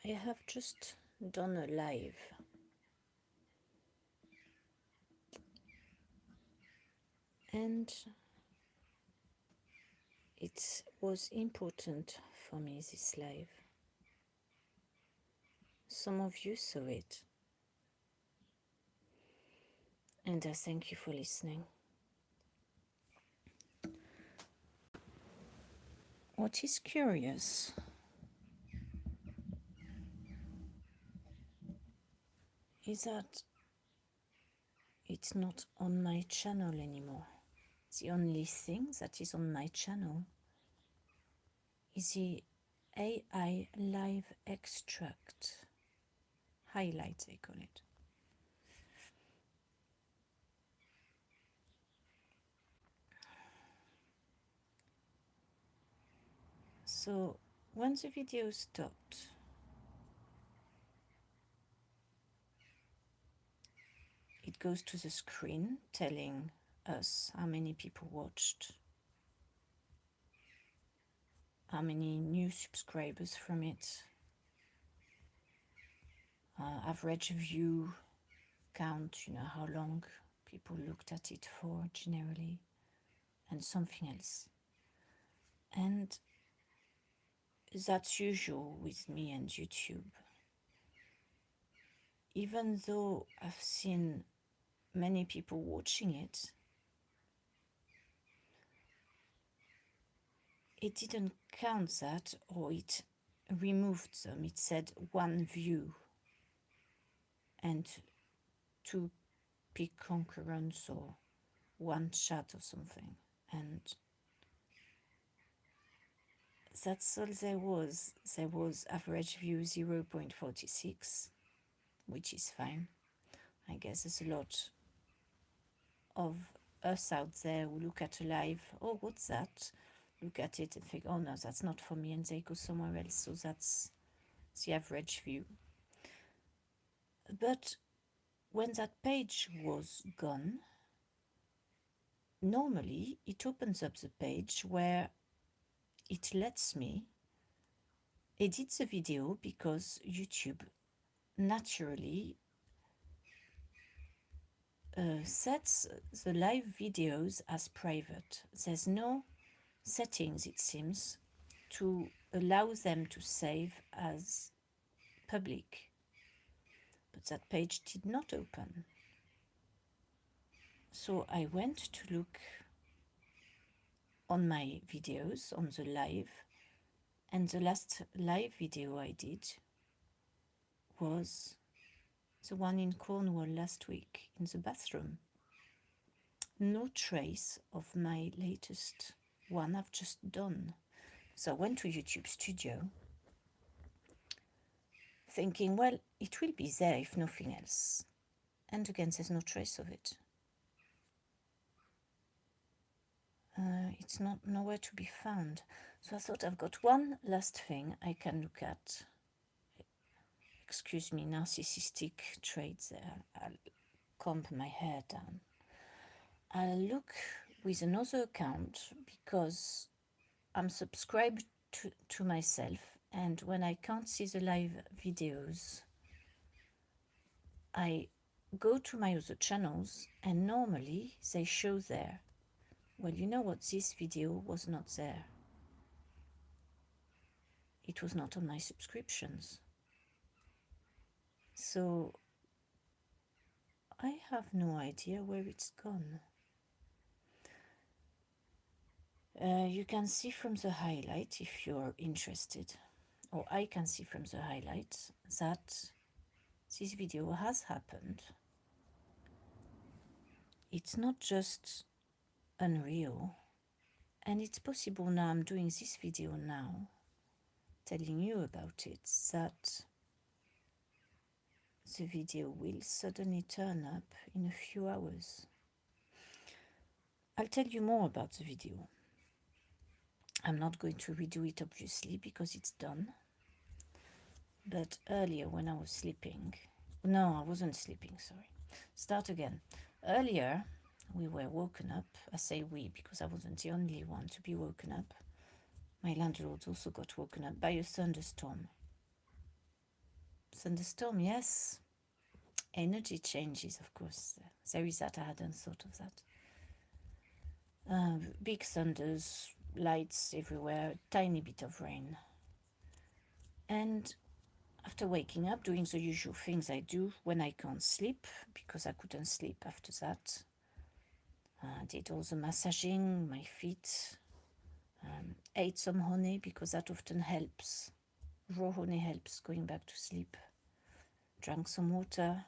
I have just done a live, and it was important for me, this live. Some of you saw it, and I thank you for listening. What is curious is that it's not on my channel anymore. The only thing that is on my channel is the AI live extract highlights, they call it. So when the video stopped, it goes to the screen telling us how many people watched, how many new subscribers from it, average view count, how long people looked at it for generally, and something else. And that's usual with me and YouTube. Even though I've seen many people watching it, it didn't count that, or it removed them. It said one view and two peak concurrence or one chat or something. And that's all there was. There was average view 0.46, which is fine. I guess there's a lot of us out there who look at a live, oh, what's that? Look at it and think, oh no, that's not for me, and they go somewhere else. So that's the average view. But when that page was gone, normally it opens up the page where it lets me edit the video, because YouTube naturally sets the live videos as private. There's no settings, it seems, to allow them to save as public. But that page did not open. So I went to look on my videos, on the live, and the last live video I did was the one in Cornwall last week, in the bathroom. No trace of my latest one I've just done. So I went to YouTube Studio, thinking, well, it will be there if nothing else. And again, there's no trace of it. It's not nowhere to be found. So I thought, I've got one last thing I can look at. Excuse me, narcissistic traits there. I'll comb my hair down. I'll look with another account, because I'm subscribed to myself, and when I can't see the live videos, I go to my other channels, and normally they show there. Well, you know what? This video was not there. It was not on my subscriptions. So I have no idea where it's gone. You can see from the highlight, if you're interested, or I can see from the highlight, that this video has happened. It's not just unreal, and it's possible now, I'm doing this video now, telling you about it, that the video will suddenly turn up in a few hours. I'll tell you more about the video. I'm not going to redo it, obviously, because it's done. But earlier, when I was sleeping, no, I wasn't sleeping, sorry. Start again. Earlier, we were woken up. I say we because I wasn't the only one to be woken up. My landlord also got woken up by a thunderstorm. thunderstorm, yes. Energy changes, of course. There is that. I hadn't thought of that. Big thunders, lights everywhere, tiny bit of rain. And after waking up, doing the usual things I do when I can't sleep, because I couldn't sleep after that. I did all the massaging, my feet, ate some honey because that often helps. Raw honey helps going back to sleep. Drank some water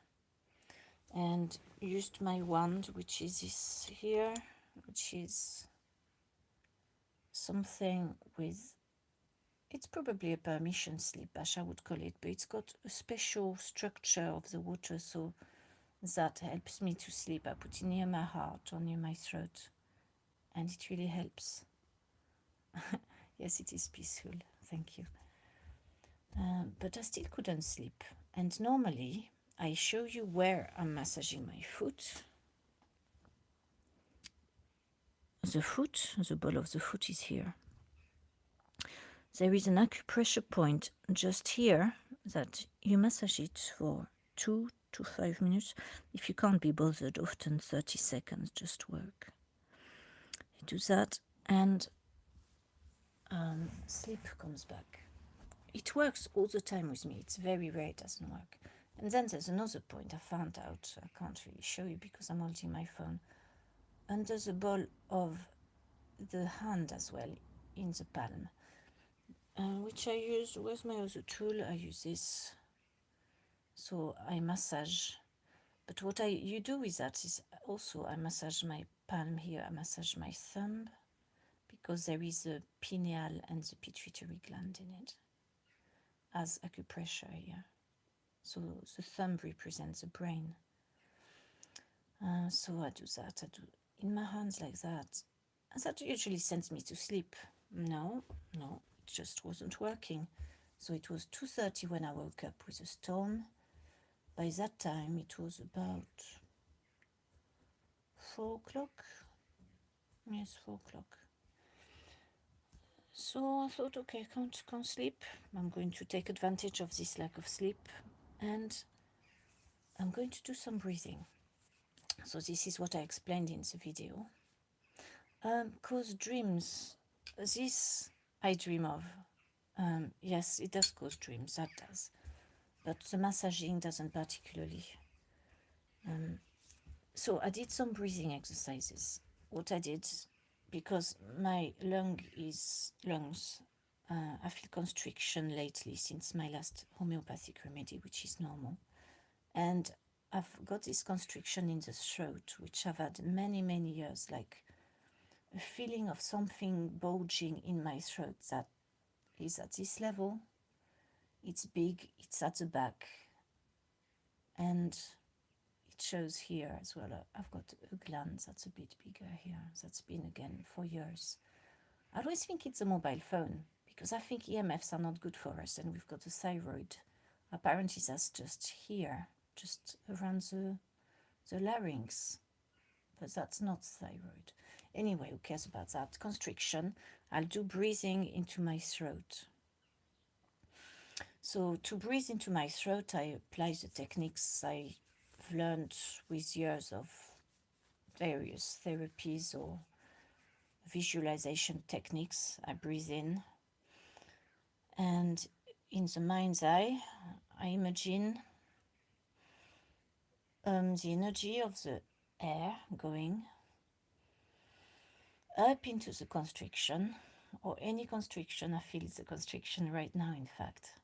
and used my wand, which is this here, which is something with, it's probably a permission slip, as I would call it, but it's got a special structure of the water, so that helps me to sleep. I put it near my heart or near my throat, and it really helps. Yes, it is peaceful, thank you. But I still couldn't sleep, and normally I show you where I'm massaging my foot. The ball of the foot is here. There is an acupressure point just here that you massage it for 2 to 5 minutes. If you can't be bothered, often 30 seconds just work. You do that and sleep comes back. It works all the time with me. It's very rare it doesn't work. And then there's another point I found out. I can't really show you because I'm holding my phone. Under the ball of the hand as well, in the palm, which I use. Where's my other tool? I use this. So I massage. But what you do with that is also I massage my palm here. I massage my thumb because there is a pineal and the pituitary gland in it as acupressure here. So the thumb represents the brain. So I do that. I do in my hands like that. And that usually sends me to sleep. No, it just wasn't working. So it was 2:30 when I woke up with a storm. By that time it was about 4 o'clock. Yes, 4 o'clock. So I thought, okay, I can't sleep. I'm going to take advantage of this lack of sleep and I'm going to do some breathing. So this is what I explained in the video. Cause dreams, this I dream of. Yes, it does cause dreams, that does. But the massaging doesn't particularly. So I did some breathing exercises. What I did, because my lungs, I feel constriction lately since my last homeopathic remedy, which is normal. And I've got this constriction in the throat, which I've had many, many years, like a feeling of something bulging in my throat that is at this level. It's big, it's at the back, and it shows here as well. I've got a gland that's a bit bigger here. That's been again for years. I always think it's a mobile phone because I think EMFs are not good for us, and we've got a thyroid. Apparently that's just here, just around the larynx, but that's not thyroid. Anyway, who cares about that? Constriction. I'll do breathing into my throat. So to breathe into my throat, I apply the techniques I've learned with years of various therapies or visualization techniques. I breathe in, and in the mind's eye, I imagine the energy of the air going up into the constriction, or any constriction. I feel it's a constriction right now, in fact.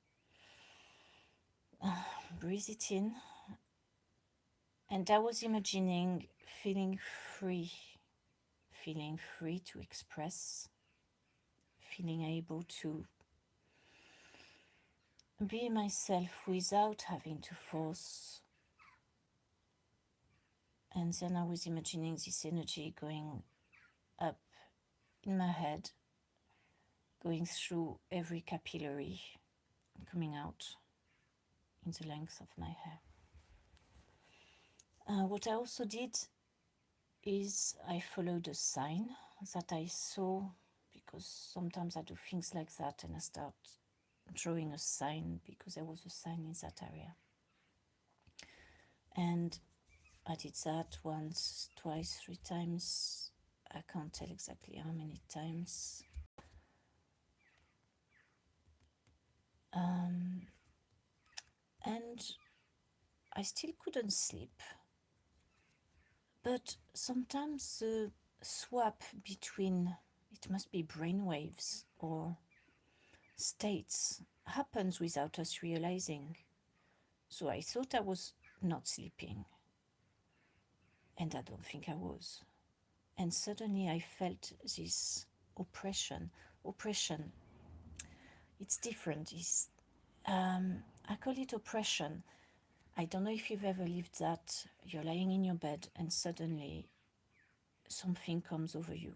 Breathe it in, and I was imagining feeling free to express, feeling able to be myself without having to force. And then I was imagining this energy going up in my head, going through every capillary, coming out in the length of my hair. What I also did is I followed a sign that I saw, because sometimes I do things like that and I start drawing a sign because there was a sign in that area. And I did that once, twice, 3 times. I can't tell exactly how many times. And I still couldn't sleep. But sometimes the swap between, it must be brainwaves or states, happens without us realizing. So I thought I was not sleeping, and I don't think I was. And suddenly I felt this oppression. Oppression, it's different. I call it oppression. I don't know if you've ever lived that. You're lying in your bed and suddenly something comes over you.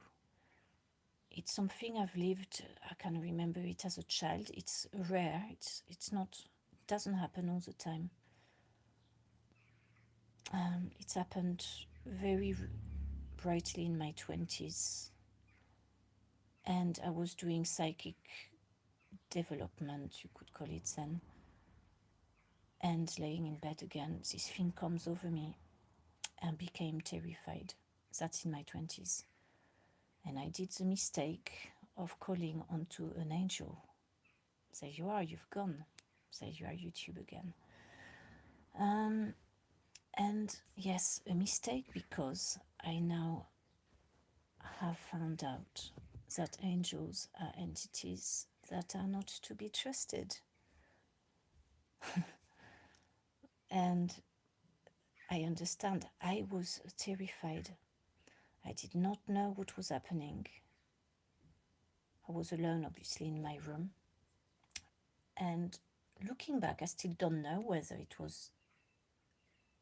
It's something I've lived. I can remember it as a child. It's rare. It's not. It doesn't happen all the time. It's happened very brightly in my 20s, and I was doing psychic development, you could call it then. And laying in bed again, this thing comes over me and became terrified. That's in my 20s. And I did the mistake of calling onto an angel. There you are, you've gone. There you are, YouTube again. And yes, a mistake, because I now have found out that angels are entities that are not to be trusted. And I understand. I was terrified. I did not know what was happening. I was alone, obviously, in my room. And looking back, I still don't know whether it was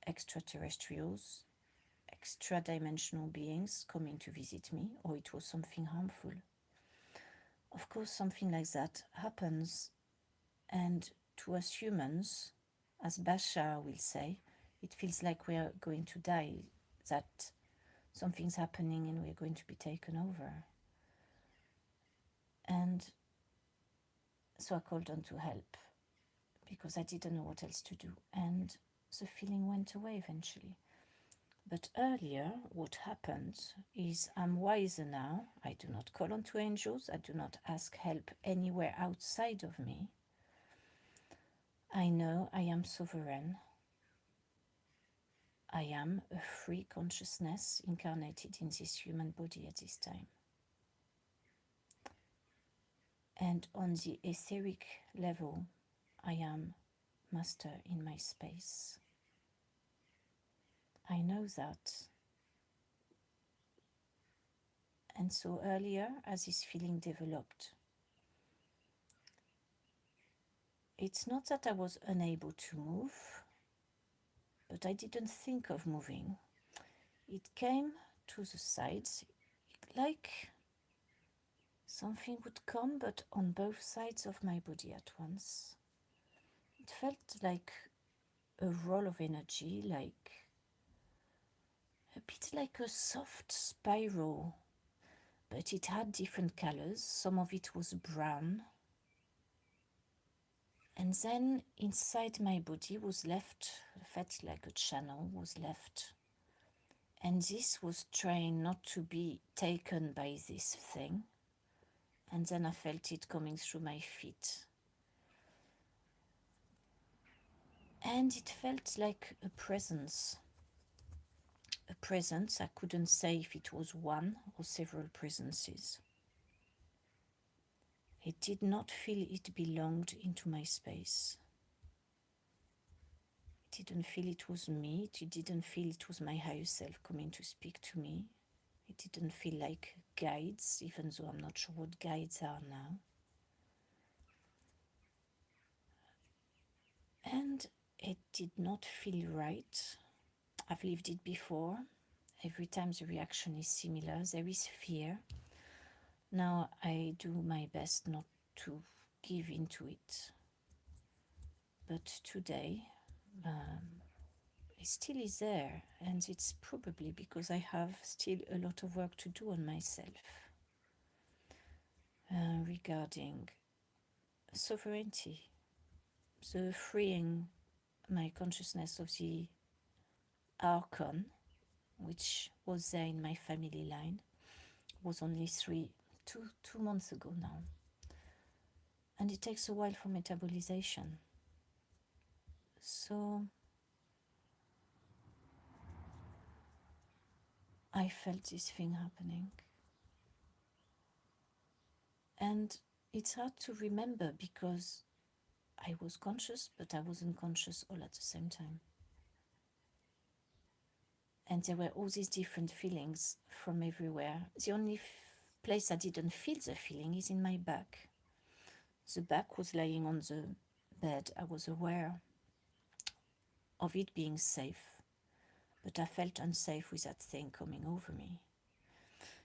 extraterrestrials, extra-dimensional beings coming to visit me, or it was something harmful. Of course, something like that happens, and to us humans, as Bashar will say, it feels like we are going to die, that something's happening and we're going to be taken over. And so I called on to help, because I didn't know what else to do, and the feeling went away eventually. But earlier, what happened is I'm wiser now. I do not call on to angels. I do not ask help anywhere outside of me. I know I am sovereign. I am a free consciousness incarnated in this human body at this time. And on the etheric level, I am master in my space. I know that. And so earlier, as this feeling developed, it's not that I was unable to move, but I didn't think of moving. It came to the sides, like something would come, but on both sides of my body at once. It felt like a roll of energy, like a bit like a soft spiral, but it had different colors. Some of it was brown. And then inside my body was left, felt like a channel was left. And this was trying not to be taken by this thing. And then I felt it coming through my feet. And it felt like a presence. A presence, I couldn't say if it was one or several presences. It did not feel it belonged into my space. It didn't feel it was me. It didn't feel it was my higher self coming to speak to me. It didn't feel like guides, even though I'm not sure what guides are now. And it did not feel right. I've lived it before. Every time the reaction is similar, there is fear. Now I do my best not to give into it. But today, it still is there, and it's probably because I have still a lot of work to do on myself regarding sovereignty, the freeing my consciousness of the Archon, which was there in my family line, was only two months ago now. And it takes a while for metabolization. So I felt this thing happening. And it's hard to remember because I was conscious, but I wasn't conscious all at the same time. And there were all these different feelings from everywhere. The only place I didn't feel the feeling is in my back. The back was lying on the bed. I was aware of it being safe, but I felt unsafe with that thing coming over me.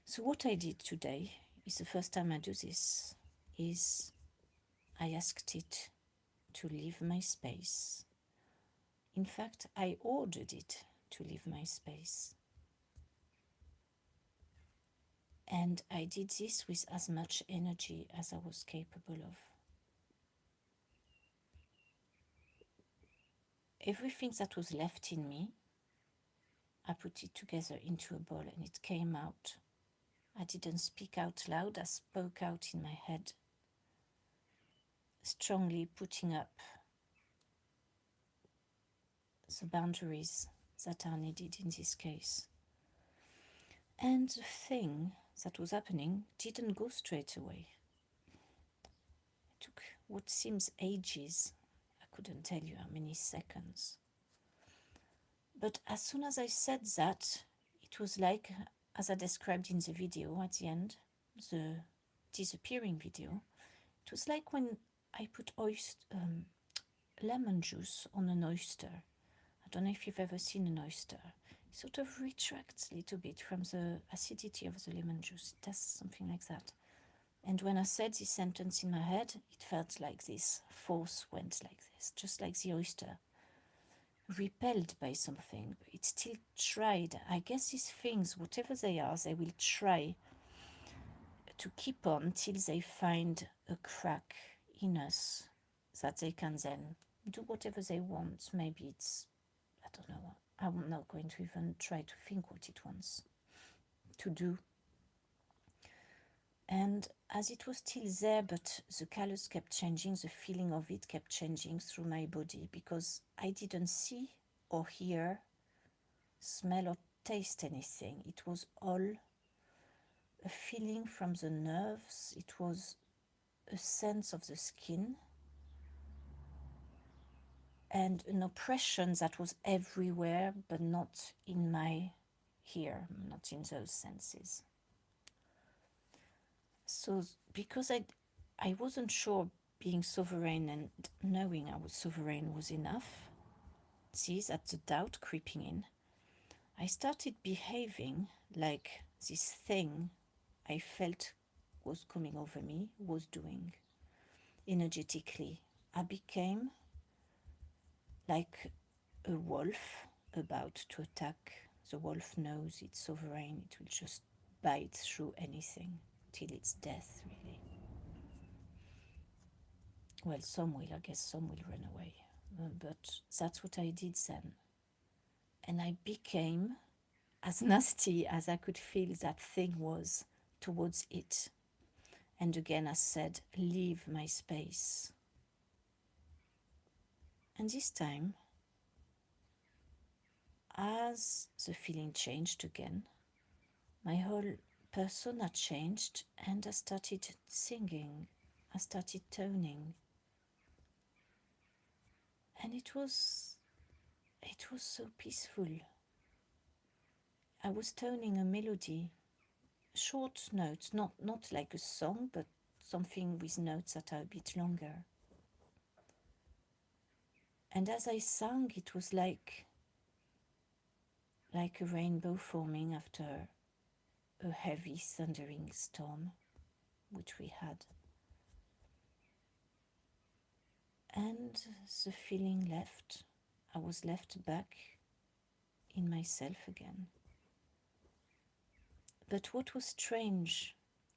So what I did today is the first time I do this, is I asked it to leave my space. In fact, I ordered it to leave my space. And I did this with as much energy as I was capable of. Everything that was left in me, I put it together into a ball and it came out. I didn't speak out loud, I spoke out in my head, strongly putting up the boundaries that are needed in this case. And the thing that was happening didn't go straight away. It took what seems ages. I couldn't tell you how many seconds. But as soon as I said that, it was like, as I described in the video at the end, the disappearing video, it was like when I put lemon juice on an oyster. I don't know if you've ever seen an oyster. It sort of retracts a little bit from the acidity of the lemon juice. It does something like that. And when I said this sentence in my head, it felt like this force went like this, just like the oyster, repelled by something, but it still tried. I guess these things, whatever they are, they will try to keep on till they find a crack in us that they can then do whatever they want. Maybe it's, I don't know, I'm not going to even try to think what it wants to do. And as it was still there, but the colors kept changing, the feeling of it kept changing through my body, because I didn't see or hear, smell or taste anything. It was all a feeling from the nerves. It was a sense of the skin and an oppression that was everywhere, but not in my here, not in those senses. So because I wasn't sure being sovereign and knowing I was sovereign was enough, see that the doubt creeping in, I started behaving like this thing I felt was coming over me was doing energetically. I became like a wolf about to attack. The wolf knows it's sovereign, it will just bite through anything till its death, really. Well, some will, I guess some will run away. But that's what I did then. And I became as nasty as I could feel that thing was towards it. And again I said, leave my space. And this time, as the feeling changed again, my whole persona changed and I started singing, I started toning. And it was so peaceful. I was toning a melody, short notes, not like a song, but something with notes that are a bit longer. And as I sang, it was like a rainbow forming after a heavy thundering storm, which we had. And the feeling left. I was left back in myself again. But what was strange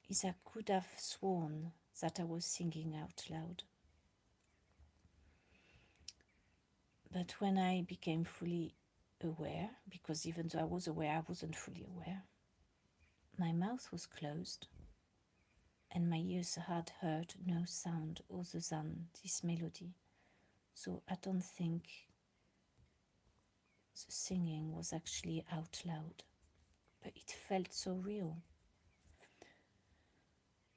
is I could have sworn that I was singing out loud. But when I became fully aware, because even though I was aware, I wasn't fully aware, my mouth was closed and my ears had heard no sound other than this melody. So I don't think the singing was actually out loud, but it felt so real.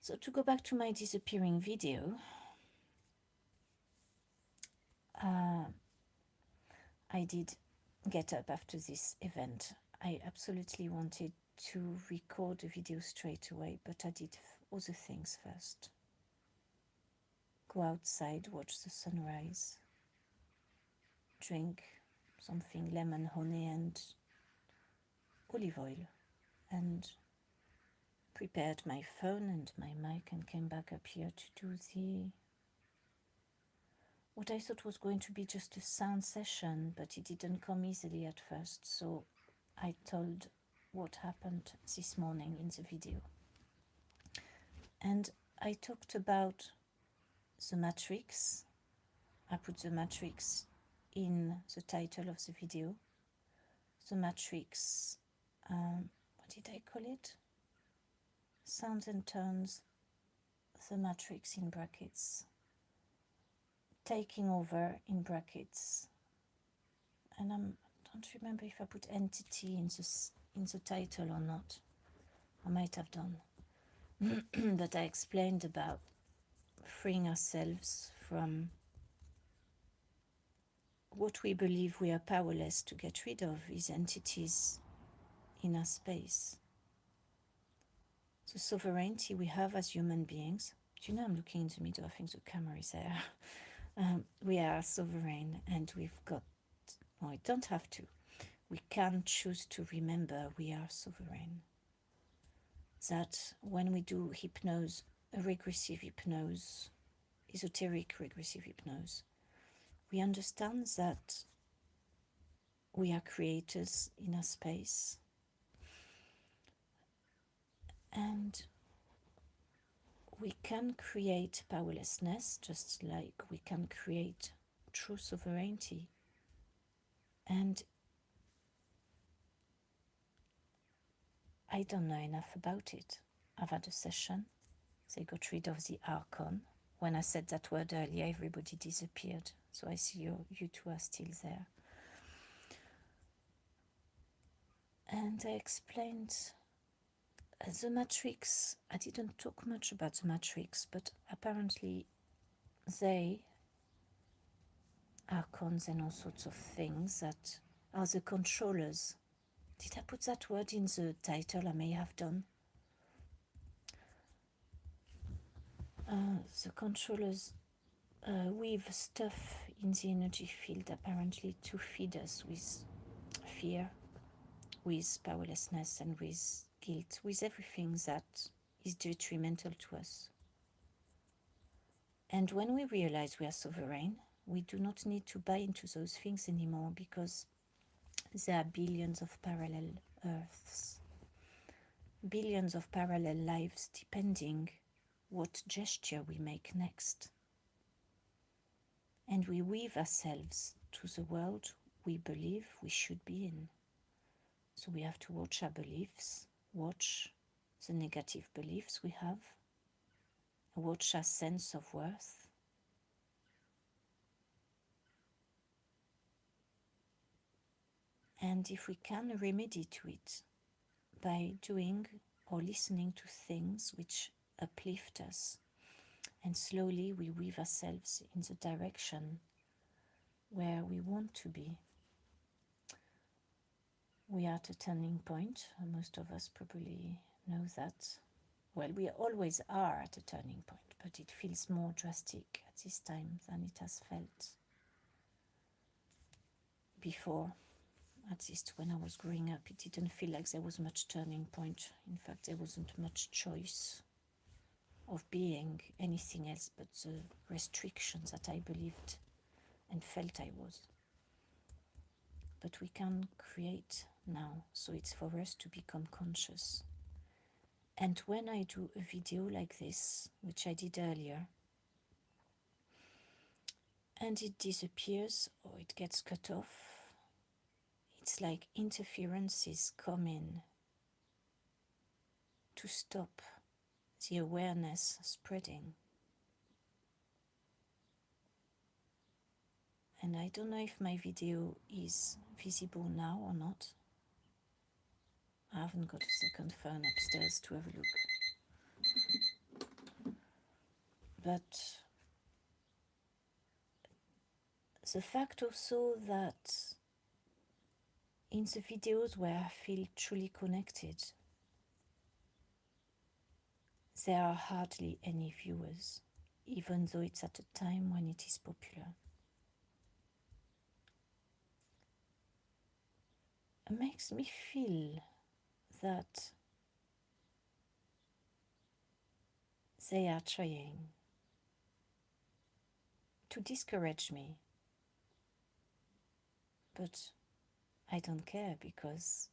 So to go back to my disappearing video, I did get up after this event. I absolutely wanted to record the video straight away, but I did other things first. Go outside, watch the sunrise, drink something lemon, honey and olive oil, and prepared my phone and my mic and came back up here to do what I thought was going to be just a sound session, but it didn't come easily at first, so I told what happened this morning in the video. And I talked about the matrix. I put the matrix in the title of the video. The matrix, what did I call it? Sounds and tones, the matrix in brackets. Taking over in brackets. And I don't remember if I put entity in the title or not. I might have done. But I explained about freeing ourselves from what we believe we are powerless to get rid of is entities in our space. The sovereignty we have as human beings. Do you know I'm looking in the middle? I think the camera is there. We are sovereign and we've got, well, we don't have to. We can choose to remember we are sovereign. That when we do hypnose, a regressive hypnose, esoteric regressive hypnose, we understand that we are creators in our space. And we can create powerlessness just like we can create true sovereignty. And I don't know enough about it. I've had a session. They got rid of the Archon. When I said that word earlier, everybody disappeared. So I see you two are still there. And I explained the matrix. I didn't talk much about the matrix, but apparently they, Archons and all sorts of things that are the controllers. Did I put that word in the title? I may have done. The controllers weave stuff in the energy field apparently to feed us with fear, with powerlessness and with guilt, with everything that is detrimental to us. And when we realize we are sovereign, we do not need to buy into those things anymore because there are billions of parallel Earths, billions of parallel lives depending what gesture we make next. And we weave ourselves to the world we believe we should be in. So we have to watch our beliefs, watch the negative beliefs we have, watch our sense of worth. And if we can remedy to it by doing or listening to things which uplift us, and slowly we weave ourselves in the direction where we want to be. We are at a turning point. Most of us probably know that. Well, we always are at a turning point, but it feels more drastic at this time than it has felt before. At least when I was growing up, it didn't feel like there was much turning point. In fact, there wasn't much choice of being anything else but the restrictions that I believed and felt I was. But we can create now, so it's for us to become conscious. And when I do a video like this, which I did earlier, and it disappears, or or it gets cut off, it's like interference is coming to stop the awareness spreading. And I don't know if my video is visible now or not. I haven't got a second phone upstairs to have a look. But the fact also that in the videos where I feel truly connected, there are hardly any viewers, even though it's at a time when it is popular. It makes me feel that they are trying to discourage me, but I don't care, because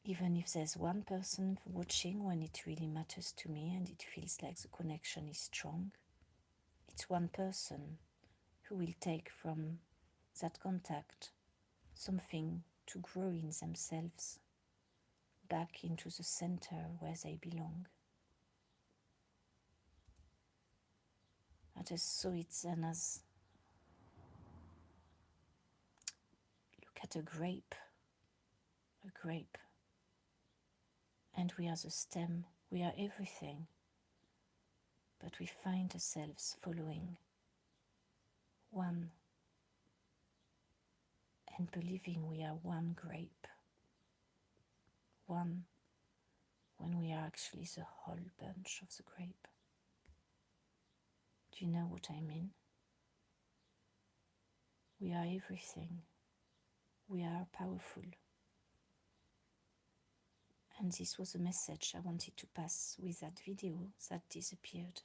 even if there's one person watching when it really matters to me and it feels like the connection is strong, it's one person who will take from that contact something to grow in themselves, back into the center where they belong. I just saw it then as, look at a grape, and we are the stem, we are everything, but we find ourselves following one and believing we are one grape, one, when we are actually the whole bunch of the grape. Do you know what I mean? We are everything. We are powerful. And this was a message I wanted to pass with that video that disappeared.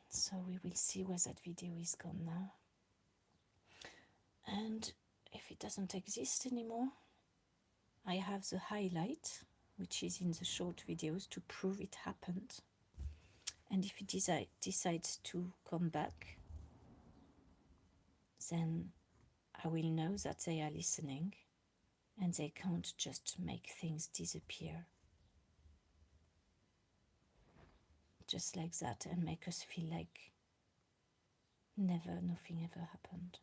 So we will see where that video is gone now. And if it doesn't exist anymore, I have the highlight, which is in the short videos, to prove it happened. And if it decides to come back, then I will know that they are listening and they can't just make things disappear just like that and make us feel like nothing ever happened.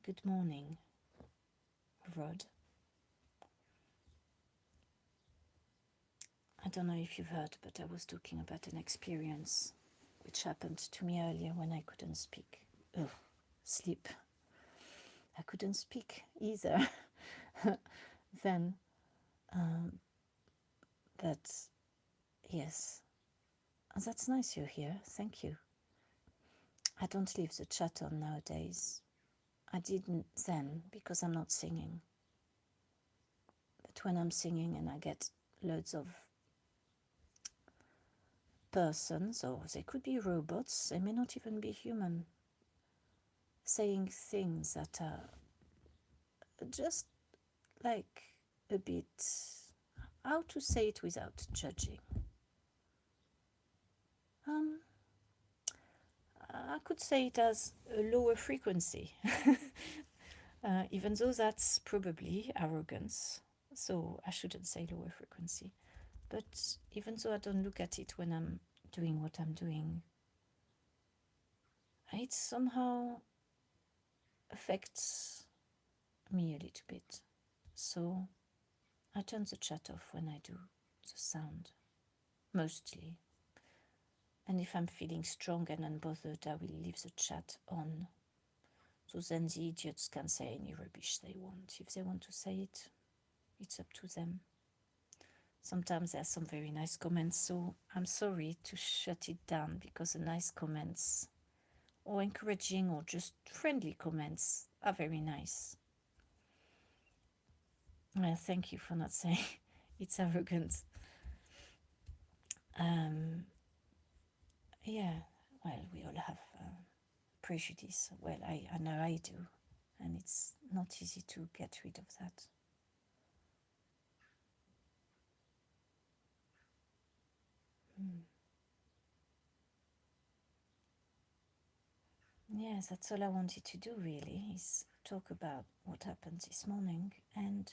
Good morning, Rod. I don't know if you've heard, but I was talking about an experience which happened to me earlier when I couldn't sleep. I couldn't speak either then. But yes, that's nice you're here. Thank you. I don't leave the chat on nowadays. I didn't then because I'm not singing. But when I'm singing and I get loads of persons, or they could be robots, they may not even be human, saying things that are just like a bit, how to say it without judging. I could say it as a lower frequency, even though that's probably arrogance, so I shouldn't say lower frequency. But even though I don't look at it when I'm doing what I'm doing, it somehow affects me a little bit. So I turn the chat off when I do the sound, mostly. And if I'm feeling strong and unbothered, I will leave the chat on. So then the idiots can say any rubbish they want. If they want to say it, it's up to them. Sometimes there are some very nice comments, so I'm sorry to shut it down, because the nice comments, or encouraging or just friendly comments, are very nice. Thank you for not saying it's arrogant. Yeah, well, we all have prejudice. Well, I know I do, and it's not easy to get rid of that. yes, that's all I wanted to do really, is talk about what happened this morning and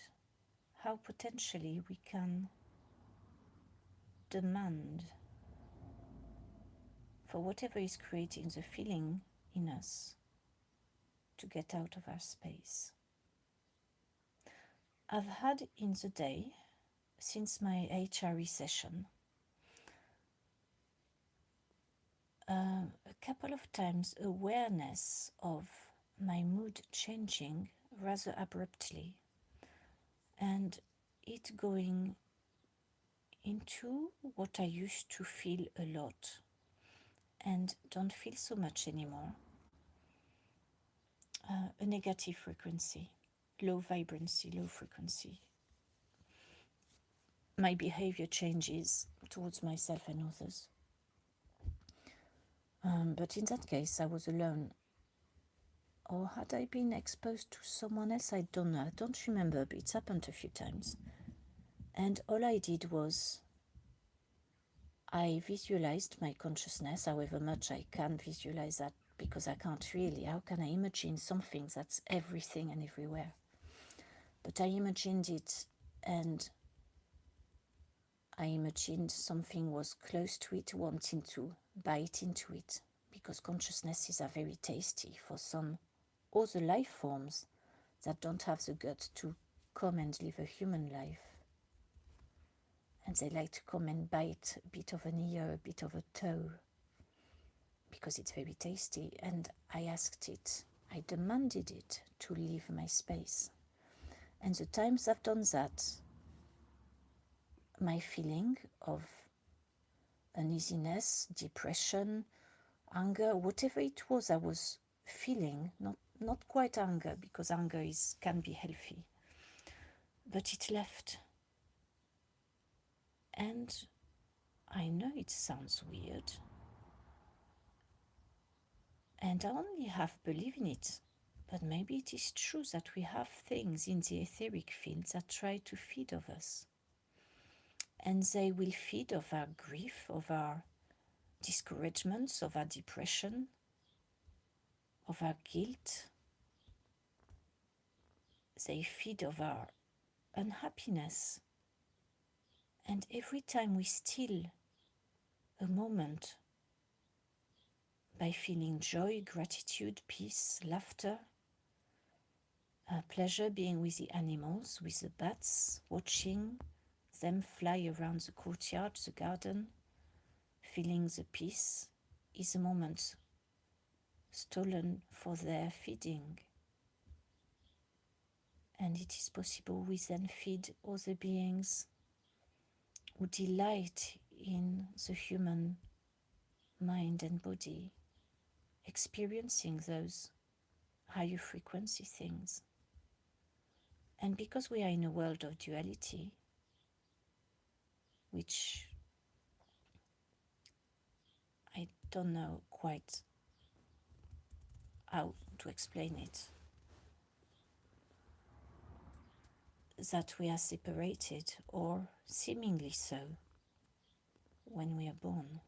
how potentially we can demand for whatever is creating the feeling in us to get out of our space. I've had in the day, since my HRE session, a couple of times awareness of my mood changing rather abruptly and it going into what I used to feel a lot and don't feel so much anymore, a negative frequency, low vibrancy, low frequency. My behavior changes towards myself and others. But in that case, I was alone. Or had I been exposed to someone else? I don't know. I don't remember, but it's happened a few times. And all I did was I visualized my consciousness, however much I can visualize that, because I can't really. How can I imagine something that's everything and everywhere? But I imagined it, and I imagined something was close to it, wanting to bite into it, because consciousnesses are very tasty for some other life forms that don't have the guts to come and live a human life. And they like to come and bite a bit of an ear, a bit of a toe, because it's very tasty. And I asked it, I demanded it to leave my space. And the times I've done that, my feeling of uneasiness, depression, anger, whatever it was I was feeling, not quite anger, because anger can be healthy, but it left. And I know it sounds weird, and I only half believe in it, but maybe it is true that we have things in the etheric field that try to feed of us, and they will feed of our grief, of our discouragements, of our depression, of our guilt. They feed of our unhappiness. And every time we steal a moment by feeling joy, gratitude, peace, laughter, pleasure being with the animals, with the bats, watching them fly around the courtyard, the garden, feeling the peace, is a moment stolen for their feeding. And it is possible we then feed other beings who delight in the human mind and body, experiencing those higher frequency things. And because we are in a world of duality, which I don't know quite how to explain it, that we are separated, or seemingly so, when we are born.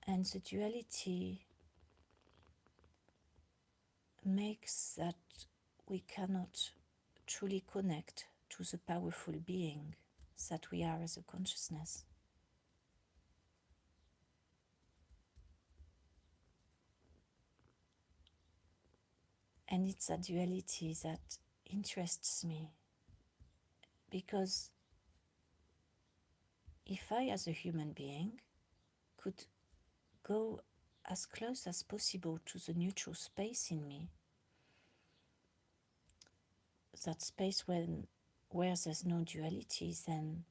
And the duality makes that we cannot truly connect to the powerful being that we are as a consciousness. And it's a duality that interests me, because if I, as a human being, could go as close as possible to the neutral space in me, that space where there's no duality, then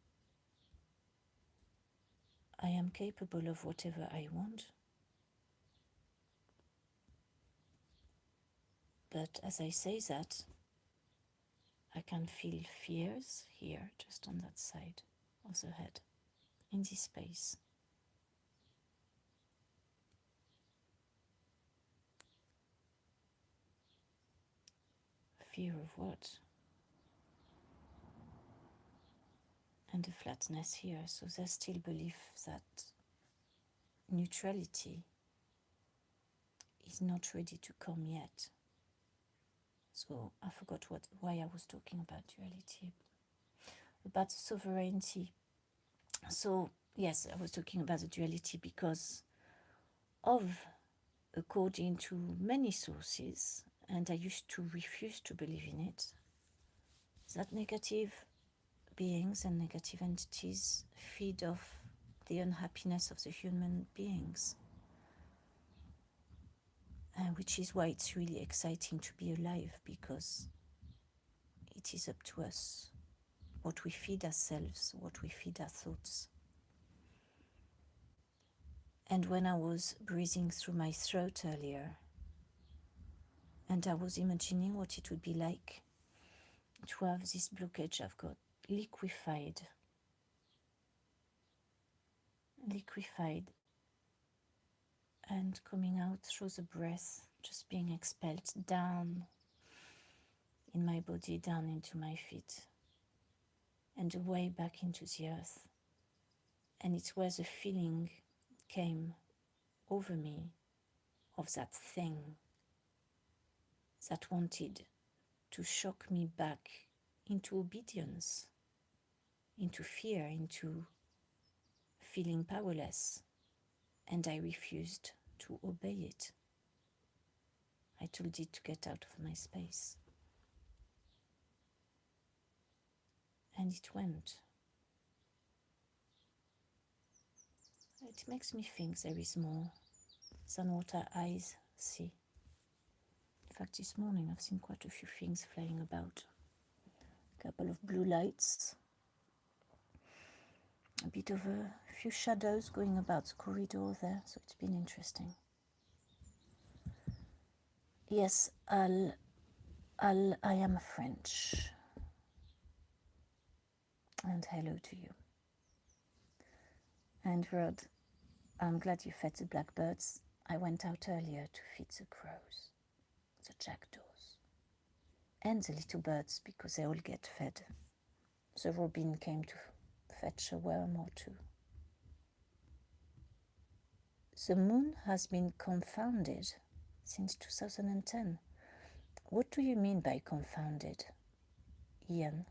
I am capable of whatever I want. But as I say that, I can feel fears here, just on that side of the head, in this space. Fear of what? And the flatness here, so there's still belief that neutrality is not ready to come yet. So I forgot why I was talking about duality, about sovereignty. So yes, I was talking about the duality because according to many sources, and I used to refuse to believe in it, that negative beings and negative entities feed off the unhappiness of the human beings, which is why it's really exciting to be alive, because it is up to us what we feed ourselves, what we feed our thoughts. And when I was breathing through my throat earlier, and I was imagining what it would be like to have this blockage I've got liquefied and coming out through the breath, just being expelled down in my body, down into my feet, and away back into the earth. And it's where the feeling came over me of that thing that wanted to shock me back into obedience, into fear, into feeling powerless. And I refused to obey it. I told it to get out of my space. And it went. It makes me think there is more than what our eyes see. In fact, this morning I've seen quite a few things flying about. A couple of blue lights, a bit of a few shadows going about the corridor there, so it's been interesting. Yes, I am French. And hello to you. And Rod, I'm glad you fed the blackbirds. I went out earlier to feed the crows, the jackdaws, and the little birds, because they all get fed. The robin came to fetch a worm or two. The moon has been confounded since 2010. What do you mean by confounded, Ian?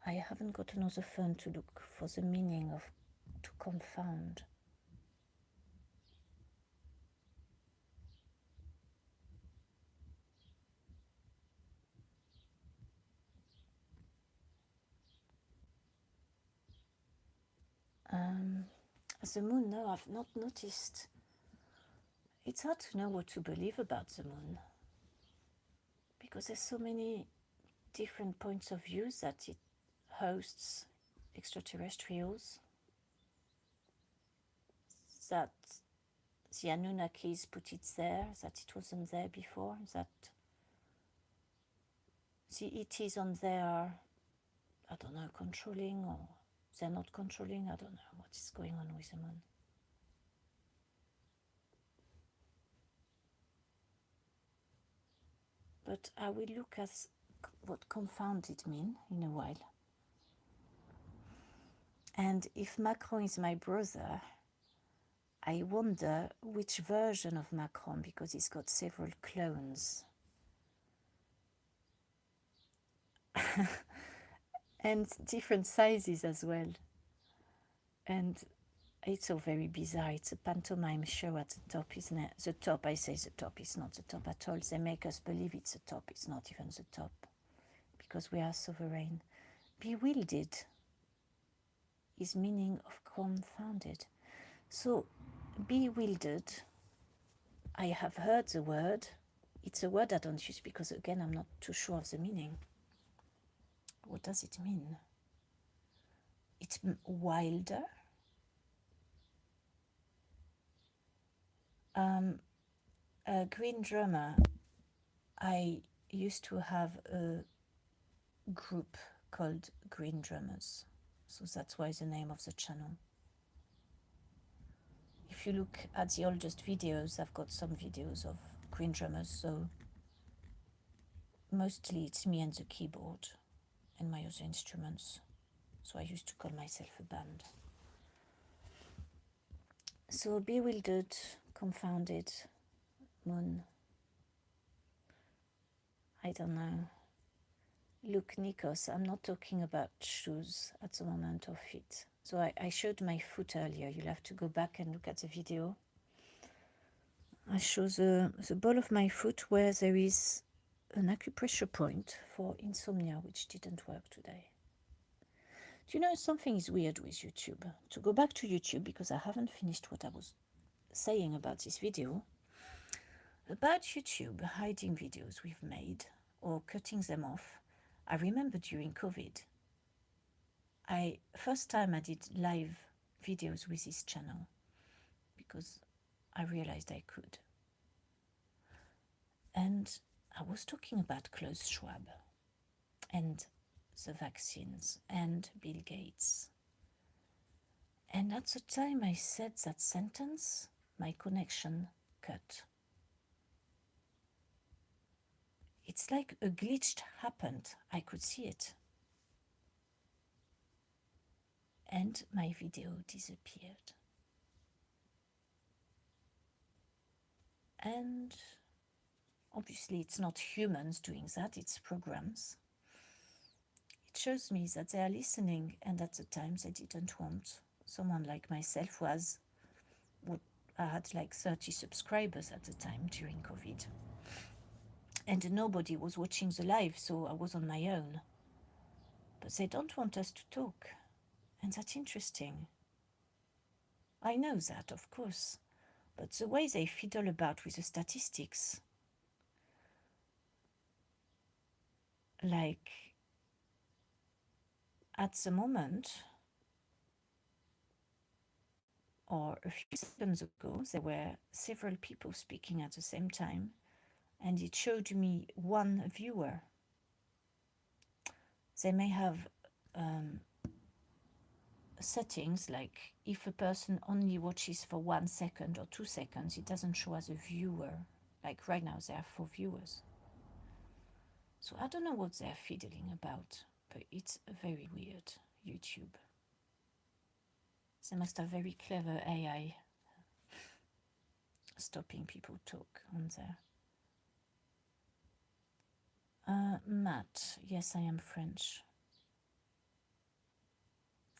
I haven't got another phone to look for the meaning of to confound. The moon, no, I've not noticed. It's hard to know what to believe about the moon, because there's so many different points of view that it hosts extraterrestrials, that the Anunnakis put it there, that it wasn't there before, that the ETs on there are, I don't know, controlling, or they're not controlling. I don't know what is going on with the moon. But I will look at what confounded mean in a while. And if Macron is my brother, I wonder which version of Macron, because he's got several clones. And different sizes as well. And it's all very bizarre. It's a pantomime show at the top, isn't it? The top, I say the top, it's not the top at all. They make us believe it's the top, it's not even the top. Because we are sovereign. Bewildered is meaning of confounded. So, bewildered, I have heard the word. It's a word I don't use because, again, I'm not too sure of the meaning. What does it mean? It's wilder. A green drummer, I used to have a group called Green Drummers. So that's why the name of the channel. If you look at the oldest videos, I've got some videos of Green Drummers, so mostly it's me and the keyboard and my other instruments. So I used to call myself a band. So bewildered, confounded, moon, I don't know. Look, Nikos, I'm not talking about shoes at the moment or feet. So I showed my foot earlier. You'll have to go back and look at the video. I show the ball of my foot where there is an acupressure point for insomnia, which didn't work today. Do you know something is weird with YouTube? To go back to YouTube, because I haven't finished what I was saying about this video, about YouTube hiding videos we've made or cutting them off. I remember during COVID, first time I did live videos with this channel because I realized I could. And I was talking about Klaus Schwab and the vaccines and Bill Gates. And at the time I said that sentence, my connection cut. It's like a glitch happened. I could see it. And my video disappeared. And obviously it's not humans doing that, it's programs. It shows me that they are listening, and at the time they didn't want someone like myself I had like 30 subscribers at the time during COVID. And nobody was watching the live, so I was on my own. But they don't want us to talk. And that's interesting. I know that, of course. But the way they fiddle about with the statistics, like at the moment, or a few seconds ago, there were several people speaking at the same time, and it showed me one viewer. They may have settings like if a person only watches for 1 second or 2 seconds, it doesn't show as a viewer. Like right now, there are 4 viewers. So I don't know what they're fiddling about, but it's very weird, YouTube. They must have very clever AI stopping people talk on there. Matt, yes, I am French.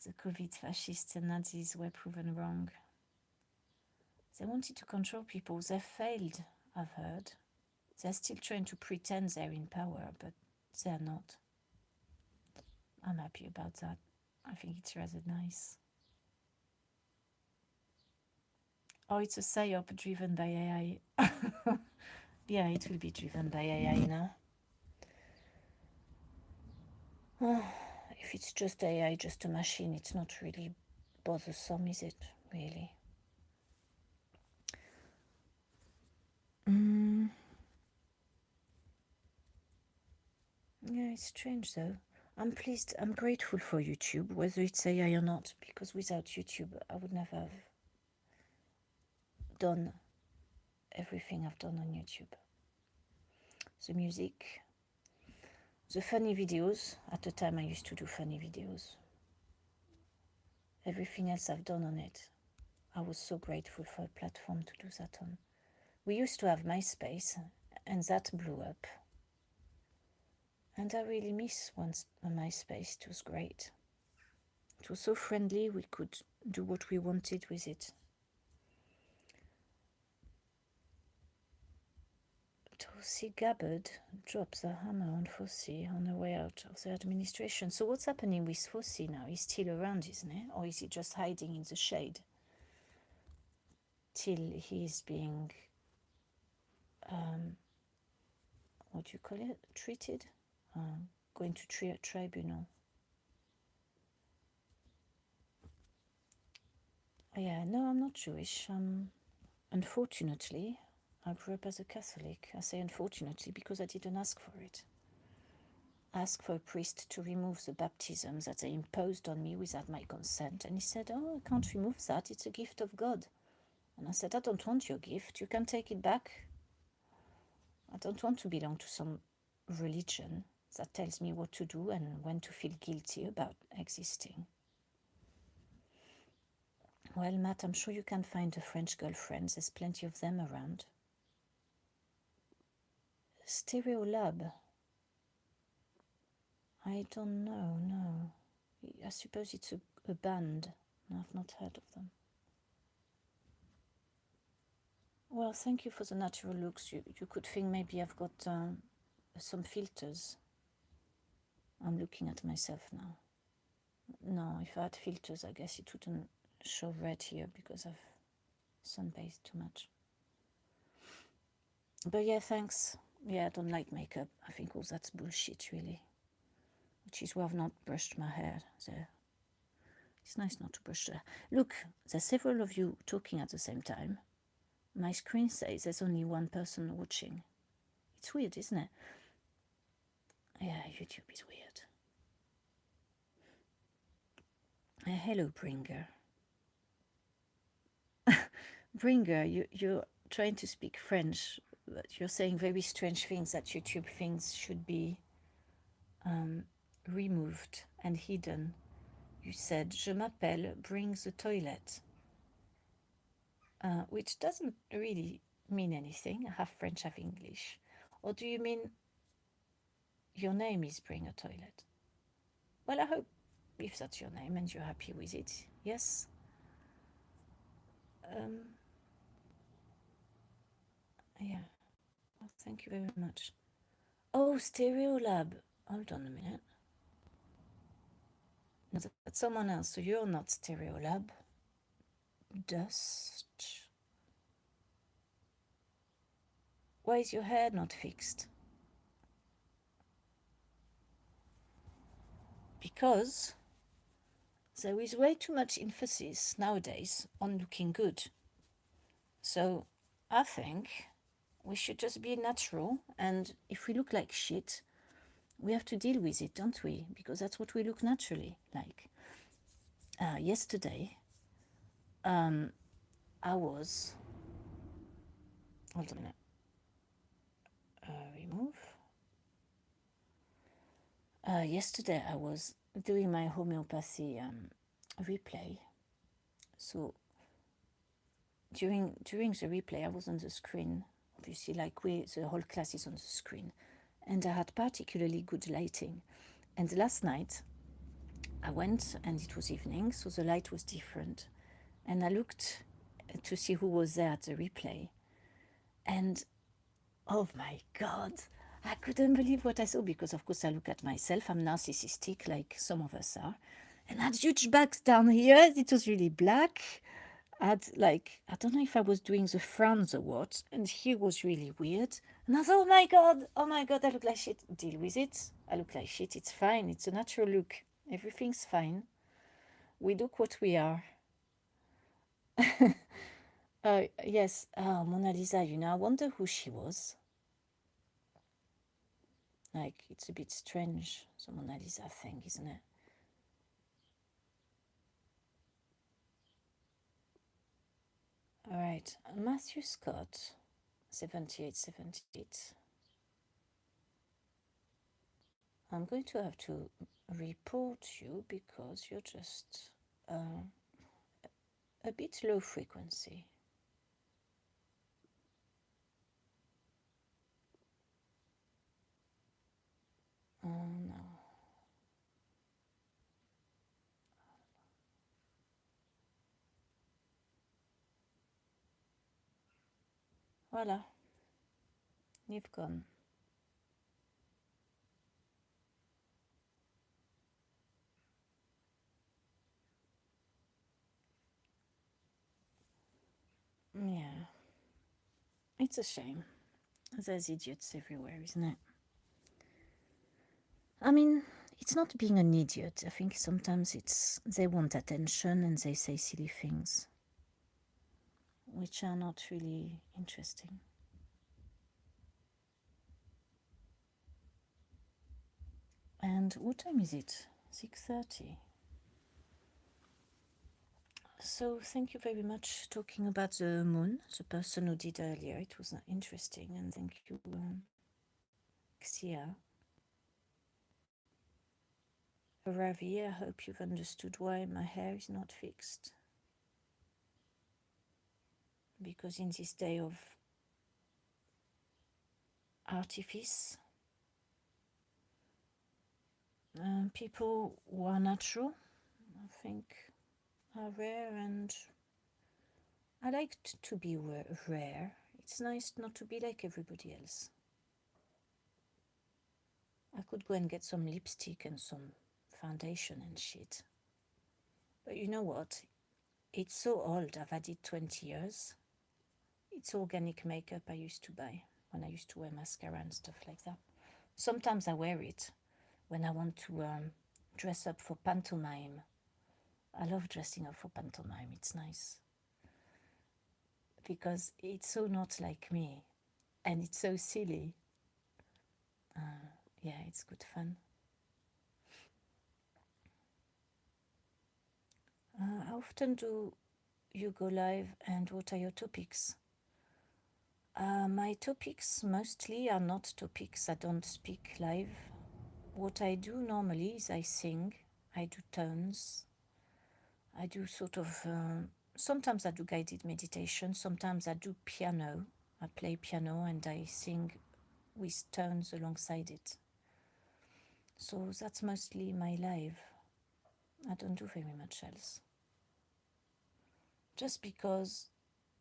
The COVID fascists and Nazis were proven wrong. They wanted to control people. They failed, I've heard. They're still trying to pretend they're in power, but they're not. I'm happy about that. I think it's rather nice. Oh, it's a psyop driven by AI. Yeah, it will be driven by AI now. If it's just AI, just a machine, it's not really bothersome, is it? Really? Yeah, it's strange though. I'm pleased, I'm grateful for YouTube, whether it's AI or not, because without YouTube, I would never have done everything I've done on YouTube. The music, the funny videos. At the time, I used to do funny videos. Everything else I've done on it. I was so grateful for a platform to do that on. We used to have MySpace, and that blew up. And I really miss MySpace. It was great. It was so friendly, we could do what we wanted with it. Tulsi Gabbard drops the hammer on Fossi on her way out of the administration. So what's happening with Fossi now? He's still around, isn't he? Or is he just hiding in the shade till he's being, what do you call it, treated? Going to tribunal. Yeah, no, I'm not Jewish. Unfortunately, I grew up as a Catholic. I say unfortunately because I didn't ask for it. I asked for a priest to remove the baptism that they imposed on me without my consent. And he said, oh, I can't remove that. It's a gift of God. And I said, I don't want your gift. You can take it back. I don't want to belong to some religion that tells me what to do and when to feel guilty about existing. Well, Matt, I'm sure you can find a French girlfriend. There's plenty of them around. Stereolab. I don't know, no. I suppose it's a band. No, I've not heard of them. Well, thank you for the natural looks. You could think maybe I've got some filters. I'm looking at myself now. No, if I had filters, I guess it wouldn't show red here because I've sunbathed too much. But yeah, thanks. Yeah, I don't like makeup. I think all that's bullshit, really. Which is why I've not brushed my hair there. It's nice not to brush the hair. Look, there's several of you talking at the same time. My screen says there's only one person watching. It's weird, isn't it? Yeah, YouTube is weird. Hello, Bringer. Bringer, you're trying to speak French, but you're saying very strange things that YouTube thinks should be removed and hidden. You said, Je m'appelle, bring the toilet. Which doesn't really mean anything. Half French, half English. Or do you mean your name is Bring a Toilet? Well, I hope if that's your name and you're happy with it, yes. Yeah, well, thank you very much. Oh, Stereolab. Hold on a minute. No, that's someone else, so you're not Stereolab. Dust. Why is your hair not fixed? Because there is way too much emphasis nowadays on looking good. So I think we should just be natural, and if we look like shit, we have to deal with it, don't we? Because that's what we look naturally like. Yesterday, I was... Hold on a minute. Remove. Yesterday, I was doing my homeopathy replay. So during the replay, I was on the screen. Obviously, like the whole class is on the screen. And I had particularly good lighting. And last night, I went and it was evening, so the light was different. And I looked to see who was there at the replay. And oh my God, I couldn't believe what I saw because, of course, I look at myself. I'm narcissistic, like some of us are. And I had huge bags down here. It was really black. I had, like, I don't know if I was doing the frowns or what. And here was really weird. And I thought, oh my God, I look like shit. Deal with it. I look like shit. It's fine. It's a natural look. Everything's fine. We look what we are. Yes, Mona Lisa, I wonder who she was. Like, it's a bit strange, the Mona Lisa thing, isn't it? All right, Matthew Scott, 7878. I'm going to have to report you because you're just a bit low frequency. Oh no. Voila. You've gone. Yeah. It's a shame. There's idiots everywhere, isn't it? I mean, it's not being an idiot. I think sometimes it's they want attention and they say silly things, which are not really interesting. And what time is it? 6:30. So thank you very much talking about the moon, the person who did earlier. It was interesting, and thank you, Xia. Ravi, I hope you've understood why my hair is not fixed. because in this day of artifice, people who are natural, I think, are rare, and I like to be rare. It's nice not to be like everybody else. I could go and get some lipstick and some foundation and shit. But you know what? It's so old. I've had it 20 years. It's organic makeup I used to buy when I used to wear mascara and stuff like that. Sometimes I wear it when I want to dress up for pantomime. I love dressing up for pantomime. It's nice because it's so not like me and it's so silly. Yeah, it's good fun. How often do you go live and what are your topics? My topics mostly are not topics. I don't speak live. What I do normally is I sing, I do tones, I do sort of, sometimes I do guided meditation, sometimes I do piano. I play piano and I sing with tones alongside it. So that's mostly my live. I don't do very much else. Just because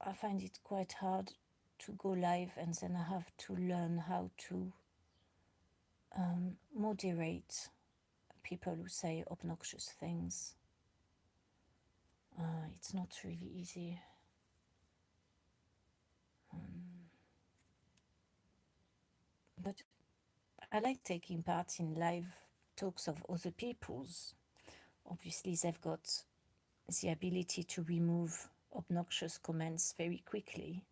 I find it quite hard to go live and then I have to learn how to moderate people who say obnoxious things. It's not really easy. But I like taking part in live talks of other people's. Obviously, they've got the ability to remove obnoxious comments very quickly,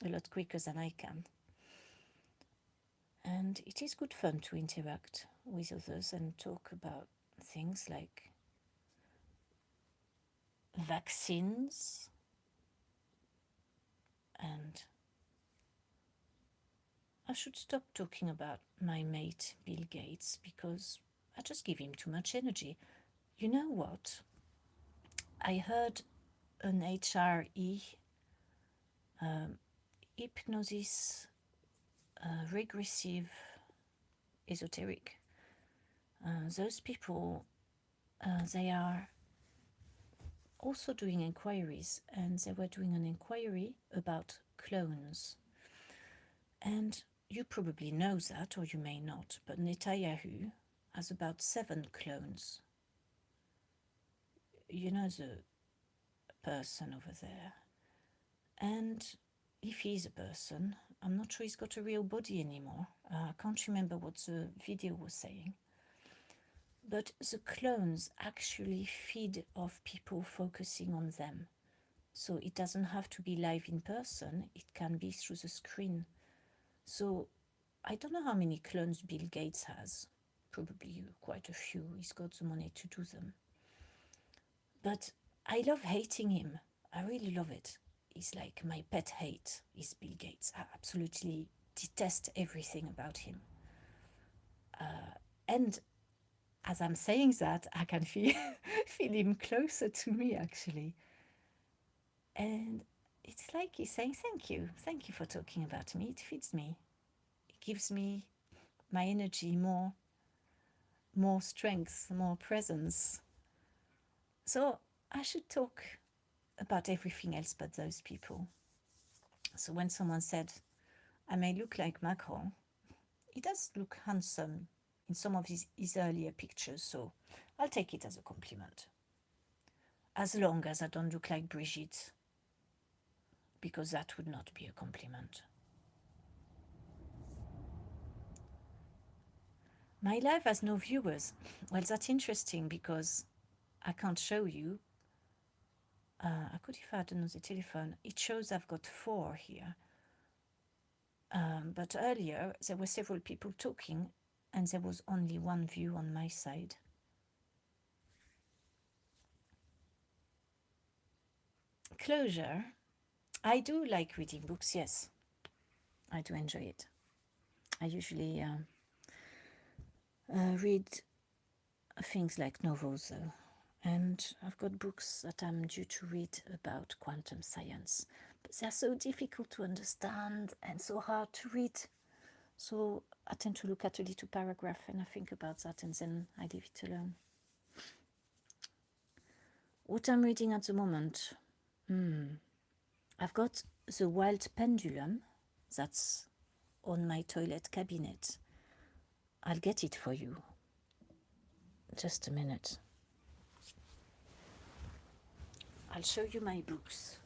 a lot quicker than I can. And it is good fun to interact with others and talk about things like vaccines and I should stop talking about my mate Bill Gates because I just give him too much energy. You know what? I heard an HRE, hypnosis, regressive, esoteric. Those people, they are also doing inquiries, and they were doing an inquiry about clones. And you probably know that, or you may not, but Netanyahu has about 7 clones. You know, the person over there. And if he's a person, I'm not sure he's got a real body anymore. I can't remember what the video was saying. But the clones actually feed off people focusing on them. So it doesn't have to be live in person, it can be through the screen. So I don't know how many clones Bill Gates has. Probably quite a few. He's got the money to do them. But I love hating him. I really love it. He's like my pet hate is Bill Gates. I absolutely detest everything about him. And as I'm saying that, I can feel him closer to me actually. And it's like he's saying, thank you for talking about me. It feeds me. It gives me my energy, more strength, more presence. So I should talk about everything else but those people. So when someone said, I may look like Macron, he does look handsome in some of his earlier pictures, so I'll take it as a compliment. As long as I don't look like Brigitte, because that would not be a compliment. My live has no viewers. Well, that's interesting because I can't show you. I could if I had another telephone. It shows I've got 4 here. But earlier there were several people talking and there was only 1 view on my side. Closure. I do like reading books, yes. I do enjoy it. I usually read things like novels though. And I've got books that I'm due to read about quantum science. but they're so difficult to understand and so hard to read. So I tend to look at a little paragraph and I think about that and then I leave it alone. What I'm reading at the moment, I've got The Wild Pendulum, that's on my toilet cabinet. I'll get it for you. Just a minute. I'll show you my books.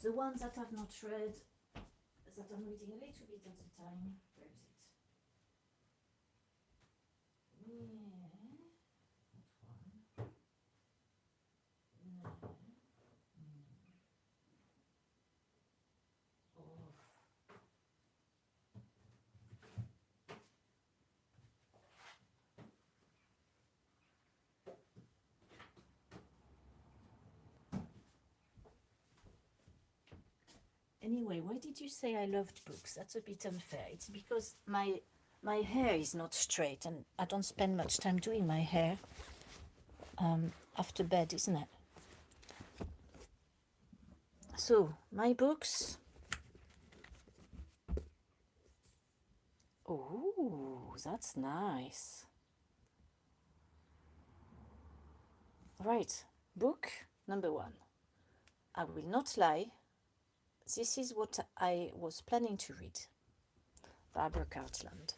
The ones that I've not read, that I'm reading a little bit at a time. Where is it? Yeah, that one. No. Oh. Anyway, why did you say I loved books? That's a bit unfair. It's because my hair is not straight and I don't spend much time doing my hair after bed, isn't it? So, my books. Oh, that's nice. Right, book number 1. I will not lie. This is what I was planning to read, Barbara Cartland.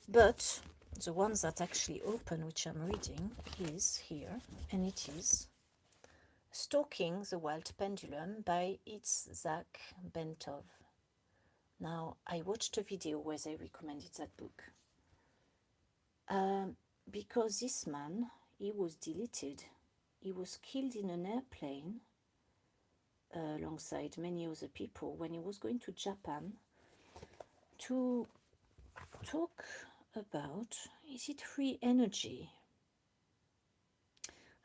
But the ones that actually open, which I'm reading, is here, and it is Stalking the Wild Pendulum by Itzhak Bentov. Now, I watched a video where they recommended that book. Because this man, he was deleted. He was killed in an airplane alongside many other people when he was going to Japan to talk about, is it free energy?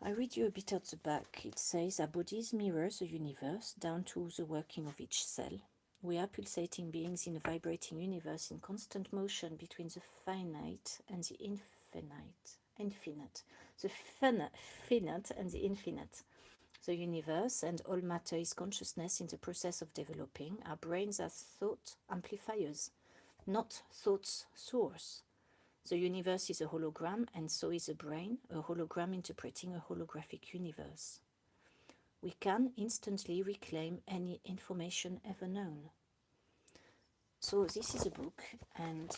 I read you a bit at the back. It says, our bodies mirror the universe down to the working of each cell. We are pulsating beings in a vibrating universe in constant motion between the finite and the infinite. The finite and the infinite. The universe and all matter is consciousness in the process of developing. Our brains are thought amplifiers, not thought's source. The universe is a hologram, and so is a brain, a hologram interpreting a holographic universe. We can instantly reclaim any information ever known. So this is a book, and